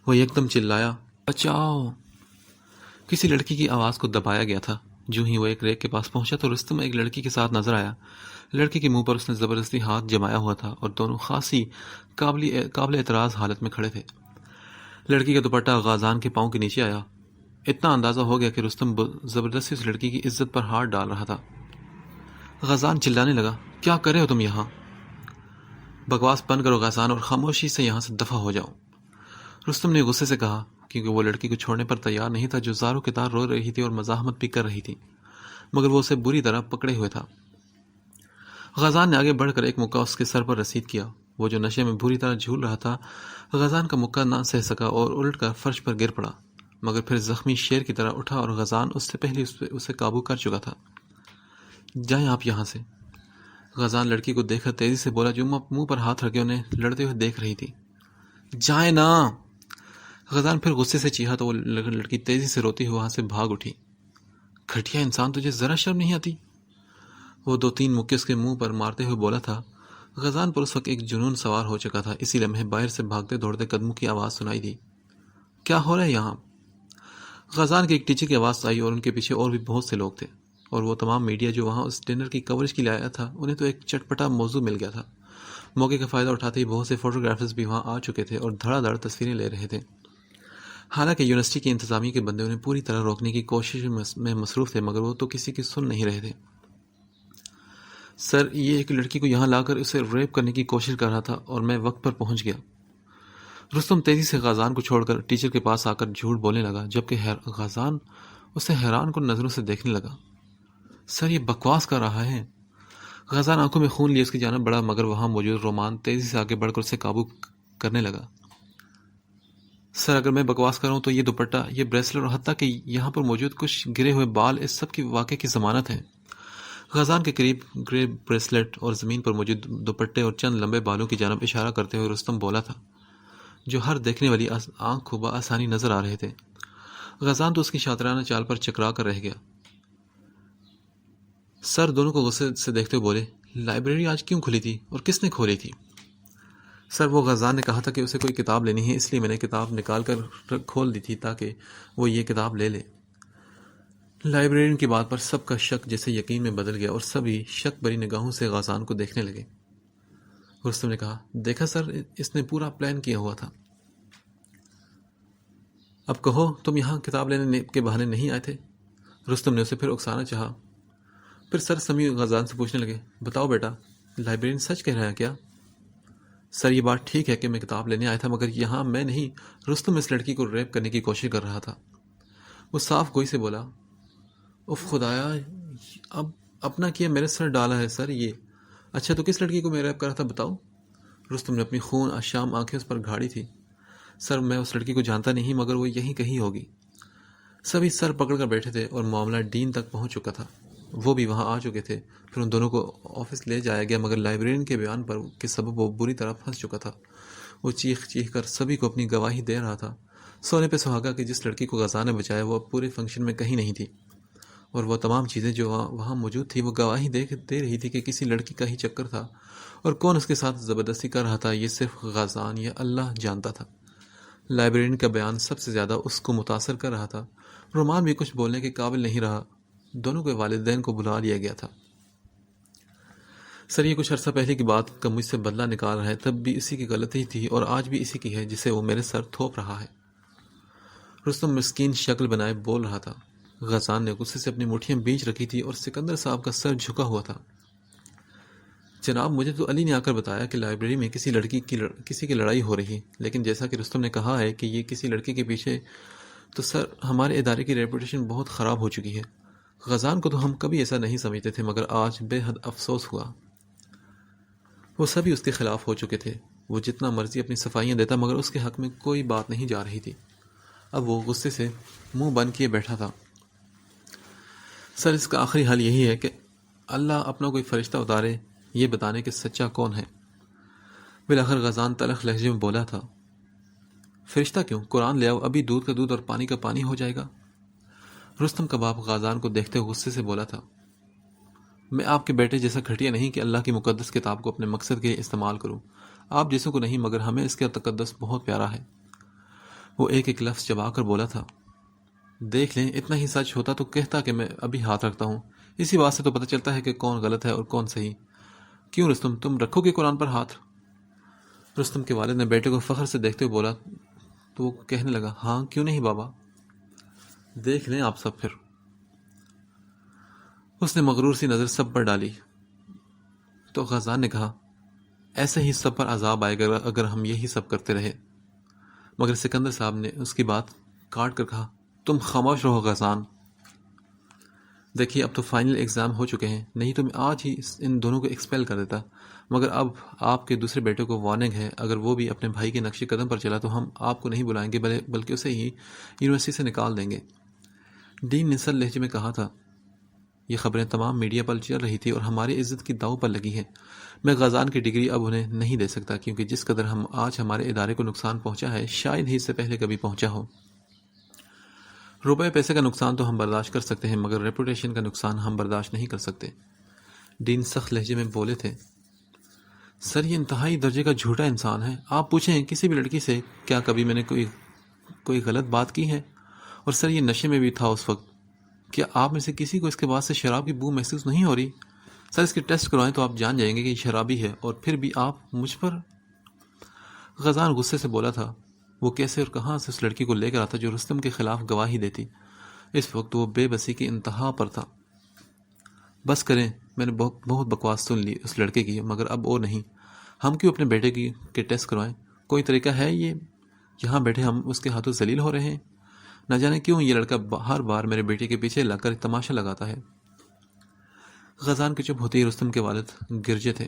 وہ یکدم چلایا، بچاؤ! کسی لڑکی کی آواز کو دبایا گیا تھا. جو ہی وہ ایک ریک کے پاس پہنچا تو رستم ایک لڑکی کے ساتھ نظر آیا. لڑکی کے منہ پر اس نے زبردستی ہاتھ جمایا ہوا تھا اور دونوں خاصی قابل اعتراض حالت میں کھڑے تھے. لڑکی کا دوپٹہ غازان کے پاؤں کے نیچے آیا. اتنا اندازہ ہو گیا کہ رستم زبردستی اس لڑکی کی عزت پر ہاتھ ڈال رہا تھا. غازان چلانے لگا، کیا کر رہے ہو تم یہاں؟ بکواس بند کرو غازان اور خاموشی سے یہاں سے دفع ہو جاؤ، رستم نے غصے سے کہا، کیونکہ وہ لڑکی کو چھوڑنے پر تیار نہیں تھا جو زاروں کے تار رو رہی تھی اور مزاحمت بھی کر رہی تھی، مگر وہ اسے بری طرح پکڑے ہوئے تھا. غازان نے آگے بڑھ کر ایک مکہ اس کے سر پر رسید کیا. وہ جو نشے میں بری طرح جھول رہا تھا، غازان کا مکہ نہ سہ سکا اور الٹ کر فرش پر گر پڑا، مگر پھر زخمی شیر کی طرح اٹھا اور غازان اس سے پہلے اسے قابو کر چکا تھا. جائیں آپ یہاں سے. غازان لڑکی کو دیکھ کر تیزی سے بولا جو منہ پر ہاتھ رکھے انہیں لڑتے ہوئے دیکھ رہی تھی. جائیں نا. غازان پھر غصے سے چیخا تو وہ لڑکی تیزی سے روتی ہوئی وہاں سے بھاگ اٹھی. گھٹیا انسان، تجھے ذرا شرم نہیں آتی؟ وہ 2-3 مکے اس کے منہ پر مارتے ہوئے بولا تھا. غازان پر اس وقت ایک جنون سوار ہو چکا تھا. اسی لمحے باہر سے بھاگتے دوڑتے قدموں کی آواز سنائی دی. کیا ہو رہا ہے یہاں؟ غازان کے ایک ٹیچر کی آواز آئی اور ان کے پیچھے اور بھی بہت سے لوگ تھے، اور وہ تمام میڈیا جو وہاں اس ڈنر کی کوریج کے لیے آیا تھا انہیں تو ایک چٹپٹا موضوع مل گیا تھا. موقع کا فائدہ اٹھاتے ہی بہت سے فوٹوگرافرز بھی وہاں آ چکے تھے اور دھڑا دھڑ تصویریں لے رہے تھے. حالانکہ یونیورسٹی کی انتظامیہ کے بندے انہیں پوری طرح روکنے کی کوشش میں مصروف تھے، مگر وہ تو کسی کی سن نہیں رہے تھے. سر، یہ ایک لڑکی کو یہاں لا کر اسے ریپ کرنے کی کوشش کر رہا تھا اور میں وقت پر پہنچ گیا. رستم تیزی سے غازان کو چھوڑ کر ٹیچر کے پاس آ کر جھوٹ بولنے لگا، جبکہ غازان اسے حیران کن نظروں سے دیکھنے لگا. سر، یہ بکواس کر رہا ہے. غازان آنکھوں میں خون لیے اس کی جانب بڑھا، مگر وہاں موجود رومان تیزی سے آگے بڑھ کر اسے قابو کرنے لگا. سر اگر میں بکواس کر رہا ہوں تو یہ دوپٹہ، یہ بریسلٹ اور حتیٰ کہ یہاں پر موجود کچھ گرے ہوئے بال اس سب کی واقعے کی ضمانت ہے۔ غازان کے قریب گرے بریسلٹ اور زمین پر موجود دوپٹے اور چند لمبے بالوں کی جانب اشارہ کرتے ہوئے رستم بولا تھا، جو ہر دیکھنے والی آنکھ کو بآسانی نظر آ رہے تھے۔ غازان تو اس کی شاطرانہ چال پر چکرا کر رہ گیا۔ سر دونوں کو غصے سے دیکھتے ہوئے بولے، لائبریری آج کیوں کھلی تھی اور کس نے کھولی تھی؟ سر وہ غازان نے کہا تھا کہ اسے کوئی کتاب لینی ہے، اس لیے میں نے کتاب نکال کر کھول دی تھی تاکہ وہ یہ کتاب لے لے۔ لائبریرین کی بات پر سب کا شک جیسے یقین میں بدل گیا اور سبھی شک بری نگاہوں سے غازان کو دیکھنے لگے۔ رستم نے کہا، دیکھا سر، اس نے پورا پلان کیا ہوا تھا۔ اب کہو، تم یہاں کتاب لینے کے بہانے نہیں آئے تھے؟ رستم نے اسے پھر اکسانا چاہا۔ پھر سر سمیع غازان سے پوچھنے لگے، بتاؤ بیٹا، لائبریرین سچ کہہ رہا ہے کیا؟ سر یہ بات ٹھیک ہے کہ میں کتاب لینے آیا تھا، مگر یہاں میں نہیں، رستم اس لڑکی کو ریپ کرنے کی کوشش کر رہا تھا۔ وہ صاف گوئی سے بولا، اف خدایا، اب اپنا کیا میرے سر ڈالا ہے سر یہ۔ اچھا تو کس لڑکی کو میں ریپ کر رہا تھا بتاؤ؟ رستم نے اپنی خون آشام آنکھیں اس پر گھاڑی تھی۔ سر میں اس لڑکی کو جانتا نہیں، مگر وہ یہیں کہیں ہوگی۔ سبھی سر پکڑ کر بیٹھے تھے اور معاملہ ڈین تک پہنچ چکا تھا۔ وہ بھی وہاں آ چکے تھے۔ پھر ان دونوں کو آفس لے جایا گیا، مگر لائبریرین کے بیان پر کے سبب وہ بری طرح پھنس چکا تھا۔ وہ چیخ چیخ کر سبھی کو اپنی گواہی دے رہا تھا۔ سونے پہ سہاگا کہ جس لڑکی کو غازان نے بچایا وہ اب پورے فنکشن میں کہیں نہیں تھی، اور وہ تمام چیزیں جو وہاں موجود تھی وہ گواہی دے رہی تھی کہ کسی لڑکی کا ہی چکر تھا، اور کون اس کے ساتھ زبردستی کر رہا تھا یہ صرف غازان یا اللہ جانتا تھا۔ لائبریرین کا بیان سب سے زیادہ اس کو متاثر کر رہا تھا۔ رومان بھی کچھ بولنے کے قابل نہیں رہا۔ دونوں کے والدین کو بلا لیا گیا تھا۔ سر یہ کچھ عرصہ پہلے کی بات کا مجھ سے بدلہ نکال رہا ہے، تب بھی اسی کی غلطی تھی اور آج بھی اسی کی ہے جسے وہ میرے سر تھوپ رہا ہے۔ رستم مسکین شکل بنائے بول رہا تھا۔ غازان نے غصے سے اپنی مٹھیاں بیچ رکھی تھی اور سکندر صاحب کا سر جھکا ہوا تھا۔ جناب، مجھے تو علی نے آ کر بتایا کہ لائبریری میں کسی کی لڑائی ہو رہی ہے، لیکن جیسا کہ رستم نے کہا ہے کہ یہ کسی لڑکے کے پیچھے، تو سر ہمارے ادارے کی ریپوٹیشن بہت خراب ہو چکی ہے۔ غازان کو تو ہم کبھی ایسا نہیں سمجھتے تھے، مگر آج بے حد افسوس ہوا۔ وہ سبھی اس کے خلاف ہو چکے تھے۔ وہ جتنا مرضی اپنی صفائیاں دیتا مگر اس کے حق میں کوئی بات نہیں جا رہی تھی۔ اب وہ غصے سے منہ بند کیے بیٹھا تھا۔ سر اس کا آخری حل یہی ہے کہ اللہ اپنا کوئی فرشتہ اتارے یہ بتانے کہ سچا کون ہے۔ بالآخر غازان تلخ لہجے میں بولا تھا، فرشتہ کیوں؟ قرآن لے آؤ، ابھی دودھ کا دودھ اور پانی کا پانی ہو جائے گا۔ رستم کا باپ غازان کو دیکھتے ہوئے غصے سے بولا تھا، میں آپ کے بیٹے جیسا گھٹیا نہیں کہ اللہ کی مقدس کتاب کو اپنے مقصد کے لیے استعمال کروں۔ آپ جیسوں کو نہیں، مگر ہمیں اس کا تقدس بہت پیارا ہے۔ وہ ایک ایک لفظ چبا کر بولا تھا، دیکھ لیں، اتنا ہی سچ ہوتا تو کہتا کہ میں ابھی ہاتھ رکھتا ہوں۔ اسی بات سے تو پتہ چلتا ہے کہ کون غلط ہے اور کون صحیح۔ کیوں رستم، تم رکھو گے قرآن پر ہاتھ؟ رستم کے والد نے بیٹے کو فخر سے دیکھتے ہوئے بولا تو وہ کہنے لگا، ہاں کیوں نہیں بابا، دیکھ لیں آپ سب۔ پھر اس نے مغرور سی نظر سب پر ڈالی تو غازان نے کہا، ایسے ہی سب پر عذاب آئے گا اگر ہم یہی سب کرتے رہے۔ مگر سکندر صاحب نے اس کی بات کاٹ کر کہا، تم خاموش رہو غازان۔ دیکھیے اب تو فائنل ایگزام ہو چکے ہیں، نہیں تو میں آج ہی ان دونوں کو ایکسپیل کر دیتا، مگر اب آپ کے دوسرے بیٹے کو وارننگ ہے، اگر وہ بھی اپنے بھائی کے نقش قدم پر چلا تو ہم آپ کو نہیں بلائیں گے بلکہ اسے ہی یونیورسٹی سے نکال دیں گے۔ ڈین نے سر لہجے میں کہا تھا، یہ خبریں تمام میڈیا پر چل رہی تھی اور ہماری عزت کی داؤ پر لگی ہیں۔ میں غازان کی ڈگری اب انہیں نہیں دے سکتا، کیونکہ جس قدر ہم آج ہمارے ادارے کو نقصان پہنچا ہے شاید ہی اس سے پہلے کبھی پہنچا ہو۔ روپے پیسے کا نقصان تو ہم برداشت کر سکتے ہیں، مگر ریپوٹیشن کا نقصان ہم برداشت نہیں کر سکتے۔ ڈین سخت لہجے میں بولے تھے، سر یہ انتہائی درجے کا جھوٹا انسان ہے۔ آپ پوچھیں کسی بھی لڑکی سے، کیا کبھی میں نے کوئی غلط بات کی ہے؟ اور سر یہ نشے میں بھی تھا اس وقت۔ کیا آپ میں سے کسی کو اس کے بعد سے شراب کی بو محسوس نہیں ہو رہی؟ سر اس کے ٹیسٹ کروائیں تو آپ جان جائیں گے کہ یہ شرابی ہے، اور پھر بھی آپ مجھ پر۔ غازان غصے سے بولا تھا، وہ کیسے اور کہاں سے اس لڑکی کو لے کر آتا جو رستم کے خلاف گواہی دیتی؟ اس وقت وہ بے بسی کی انتہا پر تھا۔ بس کریں، میں نے بہت بکواس سن لی اس لڑکے کی، مگر اب اور نہیں۔ ہم کیوں اپنے بیٹے کے ٹیسٹ کروائیں؟ کوئی طریقہ ہے یہ؟ یہاں بیٹھے ہم اس کے ہاتھوں ذلیل ہو رہے ہیں۔ نہ جانے کیوں یہ لڑکا ہر بار میرے بیٹے کے پیچھے لگ کر تماشا لگاتا ہے۔ غازان کے چپ ہوتے ہی رستم کے والد گرجے تھے۔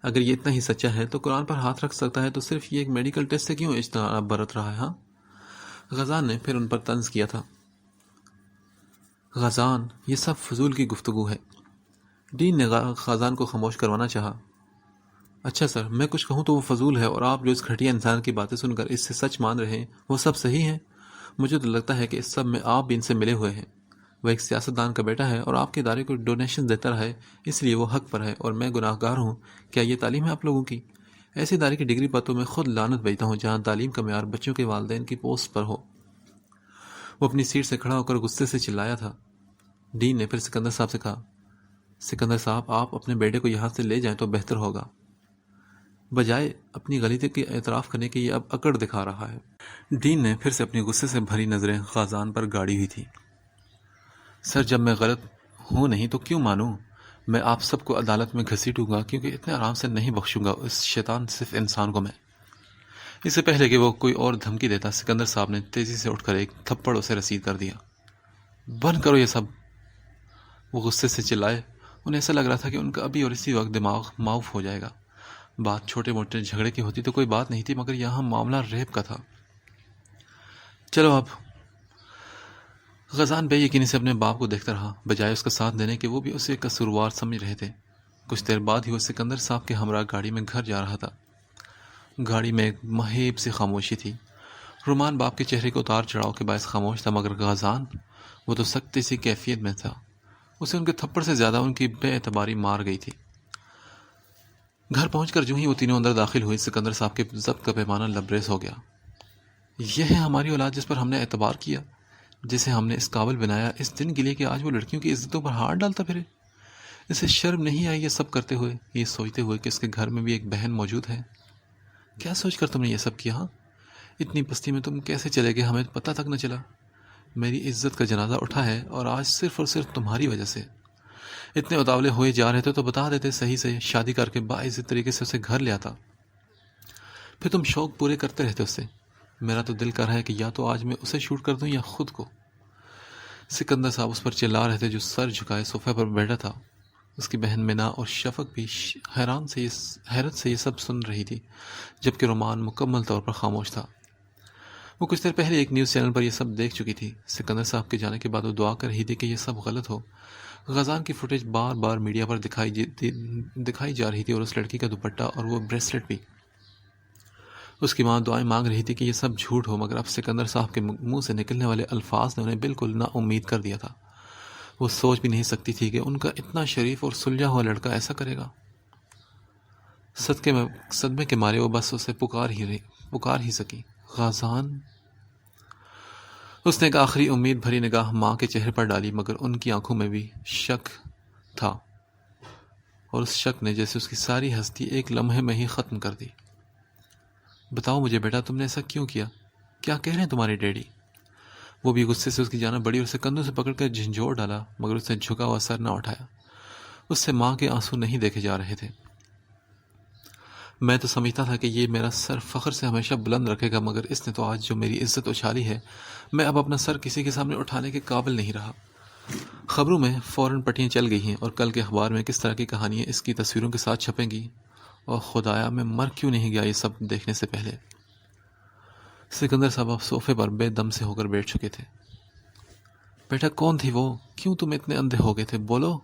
اگر یہ اتنا ہی سچا ہے تو قرآن پر ہاتھ رکھ سکتا ہے، تو صرف یہ ایک میڈیکل ٹیسٹ سے کیوں اجتناب برت رہا ہے؟ ہاں، غزان نے پھر ان پر طنز کیا تھا۔ غزان، یہ سب فضول کی گفتگو ہے۔ ڈین نے غزان کو خاموش کروانا چاہا۔ اچھا سر، میں کچھ کہوں تو وہ فضول ہے، اور آپ جو اس گھٹیا انسان کی باتیں سن کر اس سے سچ مان رہے ہیں وہ سب صحیح ہیں؟ مجھے تو لگتا ہے کہ اس سب میں آپ بھی ان سے ملے ہوئے ہیں۔ وہ ایک سیاستدان کا بیٹا ہے اور آپ کے ادارے کو ڈونیشن دیتا رہا ہے، اس لیے وہ حق پر ہے اور میں گناہ گار ہوں۔ کیا یہ تعلیم ہے آپ لوگوں کی؟ ایسے ادارے کی ڈگری پر تو میں خود لعنت بھیجتا ہوں جہاں تعلیم کا معیار بچوں کے والدین کی پوسٹ پر ہو۔ وہ اپنی سیٹ سے کھڑا ہو کر غصے سے چلایا تھا۔ ڈین نے پھر سکندر صاحب سے کہا، سکندر صاحب، آپ اپنے بیٹے کو یہاں سے لے جائیں تو بہتر ہوگا۔ بجائے اپنی غلطی کی اعتراف کرنے کے یہ اب اکڑ دکھا رہا ہے۔ ڈین نے پھر سے اپنی غصے سے بھری نظریں غازان پر گاڑی ہوئی تھی۔ سر، جب میں غلط ہوں نہیں تو کیوں مانوں؟ میں آپ سب کو عدالت میں گھسیٹوں گا، کیونکہ اتنے آرام سے نہیں بخشوں گا اس شیطان صرف انسان کو میں۔ اس سے پہلے کہ وہ کوئی اور دھمکی دیتا، سکندر صاحب نے تیزی سے اٹھ کر ایک تھپڑ اسے رسید کر دیا۔ بند کرو یہ سب، وہ غصے سے چلائے۔ انہیں ایسا لگ رہا تھا کہ ان کا ابھی اور اسی وقت دماغ معاف ہو جائے گا۔ بات چھوٹے موٹے جھگڑے کی ہوتی تو کوئی بات نہیں تھی، مگر یہاں معاملہ ریپ کا تھا۔ چلو اب۔ غزان بے یقینی سے اپنے باپ کو دیکھتا رہا، بجائے اس کا ساتھ دینے کے وہ بھی اسے قصوروار سمجھ رہے تھے۔ کچھ دیر بعد ہی وہ سکندر صاحب کے ہمراہ گاڑی میں گھر جا رہا تھا۔ گاڑی میں ایک مہیب سی خاموشی تھی۔ رومان باپ کے چہرے کو اتار چڑھاؤ کے باعث خاموش تھا، مگر غزان، وہ تو سختی سی کیفیت میں تھا۔ اسے ان کے تھپڑ سے زیادہ ان کی بے اعتباری مار گئی تھی۔ گھر پہنچ کر جو ہی وہ تینوں اندر داخل ہوئی، سکندر صاحب کے ضبط کا پیمانہ لبریز ہو گیا۔ یہ ہے ہماری اولاد جس پر ہم نے اعتبار کیا، جسے ہم نے اس قابل بنایا اس دن کے لیے کہ آج وہ لڑکیوں کی عزتوں پر ہاتھ ڈالتا پھرے۔ اسے شرم نہیں آئی یہ سب کرتے ہوئے، یہ سوچتے ہوئے کہ اس کے گھر میں بھی ایک بہن موجود ہے؟ کیا سوچ کر تم نے یہ سب کیا؟ ہاں، اتنی بستی میں تم کیسے چلے گئے ہمیں پتہ تک نہ چلا۔ میری عزت کا جنازہ اٹھا ہے، اور آج صرف اور صرف تمہاری وجہ سے۔ اتنے اتاولے ہوئے جا رہے تھے تو بتا دیتے صحیح سے، شادی کر کے باعزت طریقے سے اسے گھر لے آتا، پھر تم شوق پورے کرتے رہتے اس سے۔ میرا تو دل کر رہا ہے کہ یا تو آج میں اسے شوٹ کر دوں یا خود کو۔ سکندر صاحب اس پر چلا رہے تھے جو سر جھکائے صوفے پر بیٹھا تھا۔ اس کی بہن منا اور شفق بھی حیرت سے یہ سب سن رہی تھی، جبکہ رومان مکمل طور پر خاموش تھا۔ وہ کچھ دیر پہلے ایک نیوز چینل پر یہ سب دیکھ چکی تھی۔ سکندر صاحب کے جانے کے بعد وہ دعا کر رہی تھی کہ یہ سب غلط ہو۔ غزان کی فوٹیج بار بار میڈیا پر دکھائی جا رہی تھی، اور اس لڑکی کا دوپٹہ اور وہ بریسلٹ بھی۔ اس کی ماں دعائیں مانگ رہی تھی کہ یہ سب جھوٹ ہو، مگر اب سکندر صاحب کے منہ سے نکلنے والے الفاظ نے انہیں بالکل نا امید کر دیا تھا۔ وہ سوچ بھی نہیں سکتی تھی کہ ان کا اتنا شریف اور سلجھا ہوا لڑکا ایسا کرے گا۔ صدمے کے مارے وہ بس اسے پکار ہی سکی، غازان۔ اس نے ایک آخری امید بھری نگاہ ماں کے چہرے پر ڈالی، مگر ان کی آنکھوں میں بھی شک تھا، اور اس شک نے جیسے اس کی ساری ہستی ایک لمحے میں ہی ختم کر دی۔ بتاؤ مجھے بیٹا، تم نے ایسا کیوں کیا؟ کیا کہہ رہے ہیں تمہارے ڈیڈی؟ وہ بھی غصے سے اس کی جانب بڑھی اور اسے کندھوں سے پکڑ کر جھنجھوڑ ڈالا، مگر اس نے جھکا ہوا سر نہ اٹھایا۔ اس سے ماں کے آنسو نہیں دیکھے جا رہے تھے۔ میں تو سمجھتا تھا کہ یہ میرا سر فخر سے ہمیشہ بلند رکھے گا، مگر اس نے تو آج جو میری عزت اچھالی ہے، میں اب اپنا سر کسی کے سامنے اٹھانے کے قابل نہیں رہا۔ خبروں میں فوراً پٹیاں چل گئی ہیں، اور کل کے اخبار میں کس طرح کی کہانیاں اس کی تصویروں کے ساتھ چھپیں گی، اور خدایا میں مر کیوں نہیں گیا یہ سب دیکھنے سے پہلے۔ سکندر صاحب اب صوفے پر بے دم سے ہو کر بیٹھ چکے تھے۔ بیٹا، کون تھی وہ؟ کیوں تم اتنے اندھے ہو گئے تھے؟ بولو۔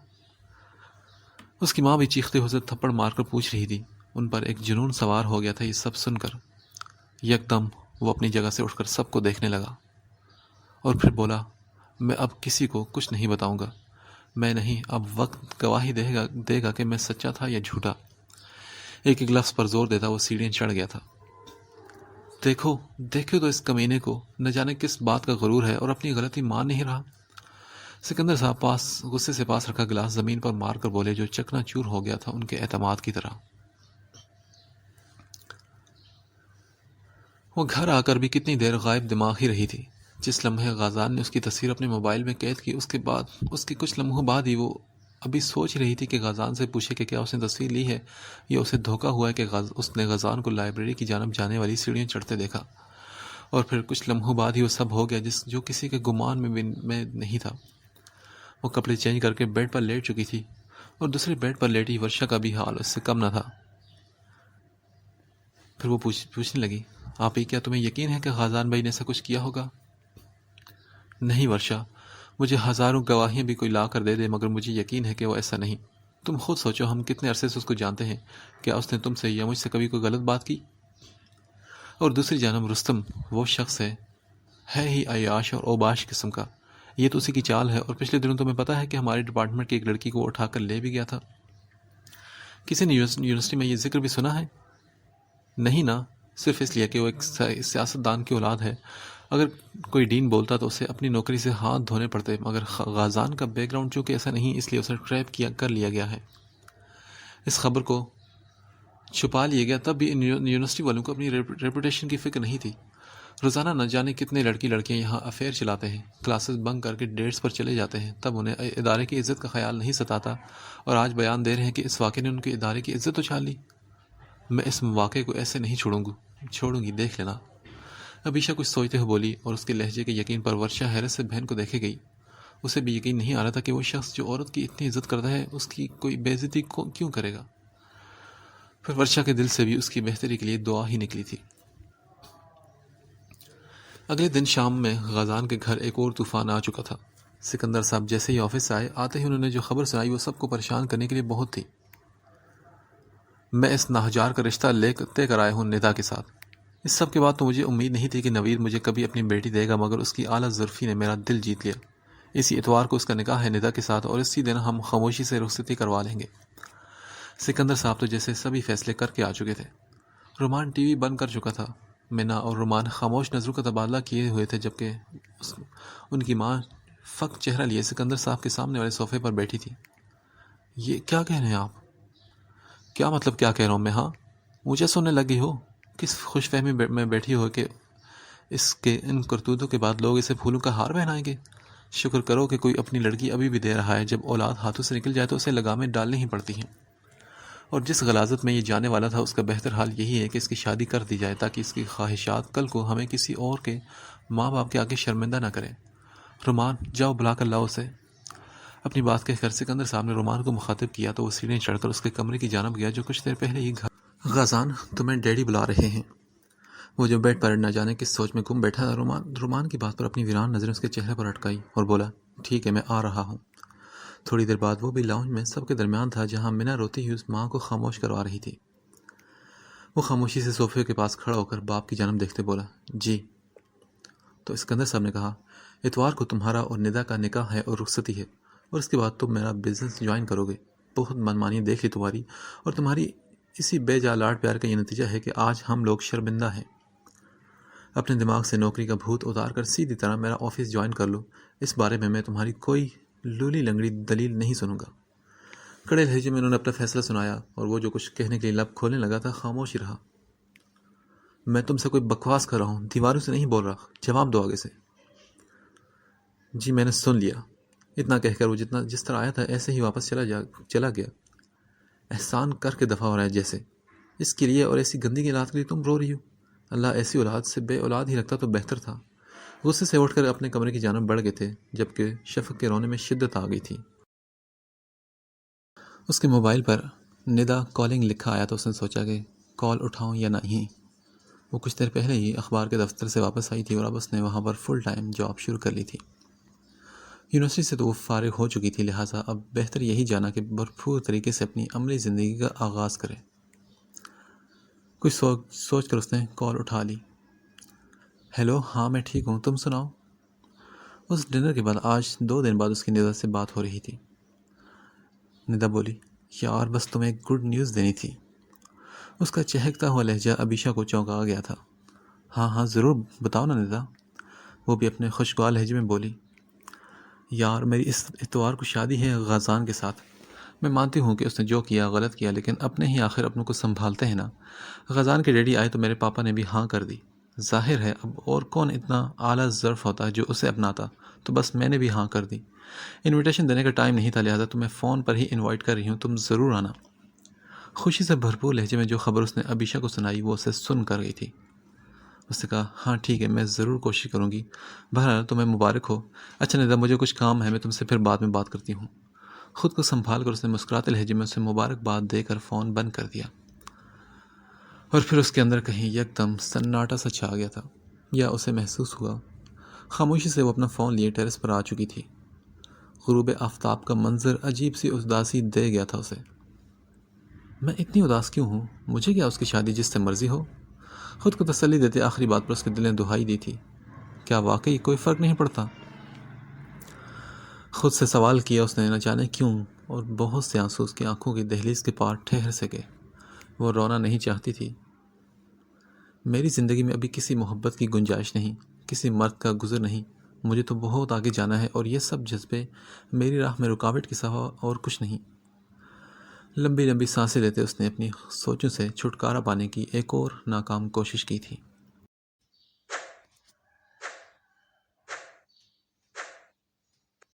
اس کی ماں بھی چیختے ہوئے تھپڑ مار کر پوچھ رہی تھی۔ ان پر ایک جنون سوار ہو گیا تھا یہ سب سن کر۔ یکدم وہ اپنی جگہ سے اٹھ کر سب کو دیکھنے لگا، اور پھر بولا، میں اب کسی کو کچھ نہیں بتاؤں گا۔ میں نہیں، اب وقت گواہی دے گا کہ میں سچا تھا یا جھوٹا۔ ایک ایک لفظ پر زور دیتا وہ سیڑھیاں چڑھ گیا تھا۔ دیکھو تو اس کمینے کو نہ جانے کس بات کا غرور ہے، اور اپنی غلطی مان نہیں رہا۔ سکندر صاحب غصے سے پاس رکھا گلاس زمین پر مار کر بولے، جو چکنا چور ہو گیا تھا ان کے اعتماد کی طرح۔ وہ گھر آ کر بھی کتنی دیر غائب دماغ ہی رہی تھی۔ جس لمحے غازان نے اس کی تصویر اپنے موبائل میں قید کی، اس کے کچھ لمحوں بعد ہی وہ ابھی سوچ رہی تھی کہ غازان سے پوچھے کہ کیا اس نے تصویر لی ہے، یا اسے دھوکہ ہوا ہے کہ اس نے غازان کو لائبریری کی جانب جانے والی سیڑھیاں چڑھتے دیکھا۔ اور پھر کچھ لمحوں بعد ہی وہ سب ہو گیا جو کسی کے گمان میں نہیں تھا۔ وہ کپڑے چینج کر کے بیڈ پر لیٹ چکی تھی، اور دوسرے بیڈ پر لیٹی ورشا کا بھی حال اس سے کم نہ تھا۔ پھر وہ پوچھنے لگی، آپ ہی کیا تمہیں یقین ہے کہ غازان بھائی نے ایسا کچھ کیا ہوگا؟ نہیں ورشا، مجھے ہزاروں گواہیاں بھی کوئی لا کر دے دے مگر مجھے یقین ہے کہ وہ ایسا نہیں۔ تم خود سوچو، ہم کتنے عرصے سے اس کو جانتے ہیں، کیا اس نے تم سے یا مجھ سے کبھی کوئی غلط بات کی؟ اور دوسری جانب رستم وہ شخص ہے ہی عیاش اور اوباش قسم کا، یہ تو اسی کی چال ہے۔ اور پچھلے دنوں تمہیں پتا ہے کہ ہمارے ڈپارٹمنٹ کی ایک لڑکی کو اٹھا کر لے بھی گیا تھا۔ کسی نے یونیورسٹی میں یہ ذکر بھی سنا ہے؟ نہیں نا، صرف اس لیے کہ وہ ایک سیاستدان کی اولاد ہے۔ اگر کوئی ڈین بولتا تو اسے اپنی نوکری سے ہاتھ دھونے پڑتے، مگر غازان کا بیک گراؤنڈ چونکہ ایسا نہیں، اس لیے اسے ٹریپ کر لیا گیا ہے۔ اس خبر کو چھپا لیا گیا تب بھی یونیورسٹی والوں کو اپنی ریپوٹیشن کی فکر نہیں تھی۔ روزانہ نہ جانے کتنے لڑکی لڑکیاں یہاں افیئر چلاتے ہیں، کلاسز بنک کر کے ڈیٹس پر چلے جاتے ہیں، تب انہیں ادارے کی عزت کا خیال نہیں ستاتا، اور آج بیان دے رہے ہیں کہ اس واقعے نے ان کے ادارے کی عزت اچھال لی۔ میں اس واقعے کو ایسے نہیں چھوڑوں گی، دیکھ لینا۔ ابیشا کچھ سوچتے ہوئے بولی، اور اس کے لہجے کے یقین پر ورشا حیرت سے بہن کو دیکھے گئی۔ اسے بھی یقین نہیں آ رہا تھا کہ وہ شخص جو عورت کی اتنی عزت کرتا ہے اس کی کوئی بے عزتی کیوں کرے گا۔ پھر ورشا کے دل سے بھی اس کی بہتری کے لیے دعا ہی نکلی تھی۔ اگلے دن شام میں غازان کے گھر ایک اور طوفان آ چکا تھا۔ سکندر صاحب جیسے ہی آفس سے آئے، آتے ہی انہوں نے جو خبر سنائی وہ سب کو پریشان کرنے کے لیے بہت تھی۔ میں اس ناہجار کا رشتہ طے کر آیا ہوں ندا کے ساتھ۔ اس سب کے بعد تو مجھے امید نہیں تھی کہ نوید مجھے کبھی اپنی بیٹی دے گا، مگر اس کی اعلیٰ ظرفی نے میرا دل جیت لیا۔ اسی اتوار کو اس کا نکاح ہے ندا کے ساتھ، اور اسی دن ہم خاموشی سے رخصتی کروا لیں گے۔ سکندر صاحب تو جیسے سبھی فیصلے کر کے آ چکے تھے۔ رومان ٹی وی بند کر چکا تھا۔ مینا اور رومان خاموش نظروں کا تبادلہ کیے ہوئے تھے، جبکہ ان کی ماں فقط چہرہ لیے سکندر صاحب کے سامنے والے صوفے پر بیٹھی تھی۔ یہ کیا کہہ رہے ہیں آپ؟ کیا مطلب کیا کہہ رہا ہوں میں؟ ہاں، مجھے سننے لگی ہو؟ کس خوش فہمی میں بیٹھی ہو کہ اس کے ان کرتوتوں کے بعد لوگ اسے پھولوں کا ہار پہنائیں گے؟ شکر کرو کہ کوئی اپنی لڑکی ابھی بھی دے رہا ہے۔ جب اولاد ہاتھوں سے نکل جائے تو اسے لگامیں ڈالنی ہی پڑتی ہیں، اور جس غلاظت میں یہ جانے والا تھا اس کا بہتر حال یہی ہے کہ اس کی شادی کر دی جائے، تاکہ اس کی خواہشات کل کو ہمیں کسی اور کے ماں باپ کے آگے شرمندہ نہ کریں۔ رومان، جاؤ بلا کر لاؤ اسے۔ اپنی بات کہہ کر سکندر صاحب نے رومان کو مخاطب کیا تو وہ سیڑھیاں چڑھ کر اس کے کمرے کی جانب گیا جو کچھ دیر پہلے ہی غازان تمہیں ڈیڈی بلا رہے ہیں۔ وہ جو بیڈ پر نہ جانے کس سوچ میں گم بیٹھا تھا، رومان کی بات پر اپنی ویران نظریں اس کے چہرے پر اٹکائی اور بولا، ٹھیک ہے، میں آ رہا ہوں۔ تھوڑی دیر بعد وہ بھی لاؤنج میں سب کے درمیان تھا، جہاں مینا روتی ہوئی اس ماں کو خاموش کروا رہی تھی۔ وہ خاموشی سے صوفے کے پاس کھڑا ہو کر باپ کی جانب دیکھتے بولا، جی۔ تو اسکندر صاحب نے کہا، اتوار کو تمہارا اور ندا کا نکاح ہے اور رخصتی ہے، اور اس کے بعد تم میرا بزنس جوائن کرو گے۔ بہت منمانی دیکھ لی تمہاری، اور تمہاری اسی بے جا لاڈ پیار کا یہ نتیجہ ہے کہ آج ہم لوگ شرمندہ ہیں۔ اپنے دماغ سے نوکری کا بھوت اتار کر سیدھی طرح میرا آفس جوائن کر لو۔ اس بارے میں تمہاری کوئی لولی لنگڑی دلیل نہیں سنوں گا۔ کڑے لہجے میں انہوں نے اپنا فیصلہ سنایا، اور وہ جو کچھ کہنے کے لیے لب کھولنے لگا تھا خاموش ہی رہا۔ میں تم سے کوئی بکواس کر رہا ہوں، دیواروں سے نہیں بول رہا، جواب دو آگے سے۔ جی میں نے سن لیا۔ اتنا کہہ کر وہ جس طرح آیا تھا ایسے ہی واپس چلا گیا۔ احسان کر کے دفع ہو رہا ہے جیسے۔ اس کے لیے اور ایسی گندی کی اولاد کے لیے تم رو رہی ہو؟ اللہ ایسی اولاد سے بے اولاد ہی رکھتا تو بہتر تھا۔ غصے سے اٹھ کر اپنے کمرے کی جانب بڑھ گئے تھے، جبکہ شفق کے رونے میں شدت آ گئی تھی۔ اس کے موبائل پر ندا کالنگ لکھا آیا تو اس نے سوچا کہ کال اٹھاؤں یا نہیں۔ وہ کچھ دیر پہلے ہی اخبار کے دفتر سے واپس آئی تھی، اور اب اس نے وہاں پر فل ٹائم جاب شروع کر لی تھی۔ یونیورسٹی سے تو وہ فارغ ہو چکی تھی، لہٰذا اب بہتر یہی جانا کہ بھرپور طریقے سے اپنی عملی زندگی کا آغاز کرے۔ کچھ سوچ کر اس نے کال اٹھا لی۔ ہیلو، ہاں میں ٹھیک ہوں، تم سناؤ؟ اس ڈنر کے بعد آج 2 دن بعد اس کی ندا سے بات ہو رہی تھی۔ ندا بولی، یار بس تمہیں ایک گڈ نیوز دینی تھی۔ اس کا چہکتا ہوا لہجہ ابیشا کو چونکا گیا تھا۔ ہاں ہاں ضرور بتاؤ نا ندا، وہ بھی اپنے خوشگوار لہجے میں بولی۔ یار میری اس اتوار کو شادی ہے غازان کے ساتھ۔ میں مانتی ہوں کہ اس نے جو کیا غلط کیا، لیکن اپنے ہی آخر اپنوں کو سنبھالتے ہیں نا۔ غازان کے ڈیڈی آئے تو میرے پاپا نے بھی ہاں کر دی۔ ظاہر ہے اب اور کون اتنا اعلیٰ ظرف ہوتا جو اسے اپناتا، تو بس میں نے بھی ہاں کر دی۔ انویٹیشن دینے کا ٹائم نہیں تھا، لہٰذا تمہیں فون پر ہی انوائٹ کر رہی ہوں، تم ضرور آنا۔ خوشی سے بھرپور لہجے میں جو خبر اس نے ابیشا کو سنائی وہ اسے سن کر گئی تھی۔ اس نے کہا، ہاں ٹھیک ہے، میں ضرور کوشش کروں گی۔ بہرحال تمہیں مبارک ہو۔ اچھا ندا، مجھے کچھ کام ہے، میں تم سے پھر بعد میں بات کرتی ہوں۔ خود کو سنبھال کر اس نے مسکراتے لہجے میں اسے مبارکباد دے کر فون بند کر دیا، اور پھر اس کے اندر کہیں یکدم سناٹا سا چھا گیا تھا، یا اسے محسوس ہوا۔ خاموشی سے وہ اپنا فون لیے ٹیرس پر آ چکی تھی۔ غروب آفتاب کا منظر عجیب سی اداسی دے گیا تھا اسے۔ میں اتنی اداس کیوں ہوں؟ مجھے کیا اس کی شادی جس سے مرضی ہو؟ خود کو تسلی دیتے آخری بات پر اس کے دل نے دہائی دی تھی، کیا واقعی کوئی فرق نہیں پڑتا؟ خود سے سوال کیا اس نے، نہ جانے کیوں، اور بہت سے آنسو اس کی آنکھوں کی دہلیز کے پار ٹھہر سے گئے۔ وہ رونا نہیں چاہتی تھی۔ میری زندگی میں ابھی کسی محبت کی گنجائش نہیں، کسی مرد کا گزر نہیں، مجھے تو بہت آگے جانا ہے، اور یہ سب جذبے میری راہ میں رکاوٹ کے سوا اور کچھ نہیں۔ لمبی لمبی سانسیں لیتے اس نے اپنی سوچوں سے چھٹکارا پانے کی ایک اور ناکام کوشش کی تھی۔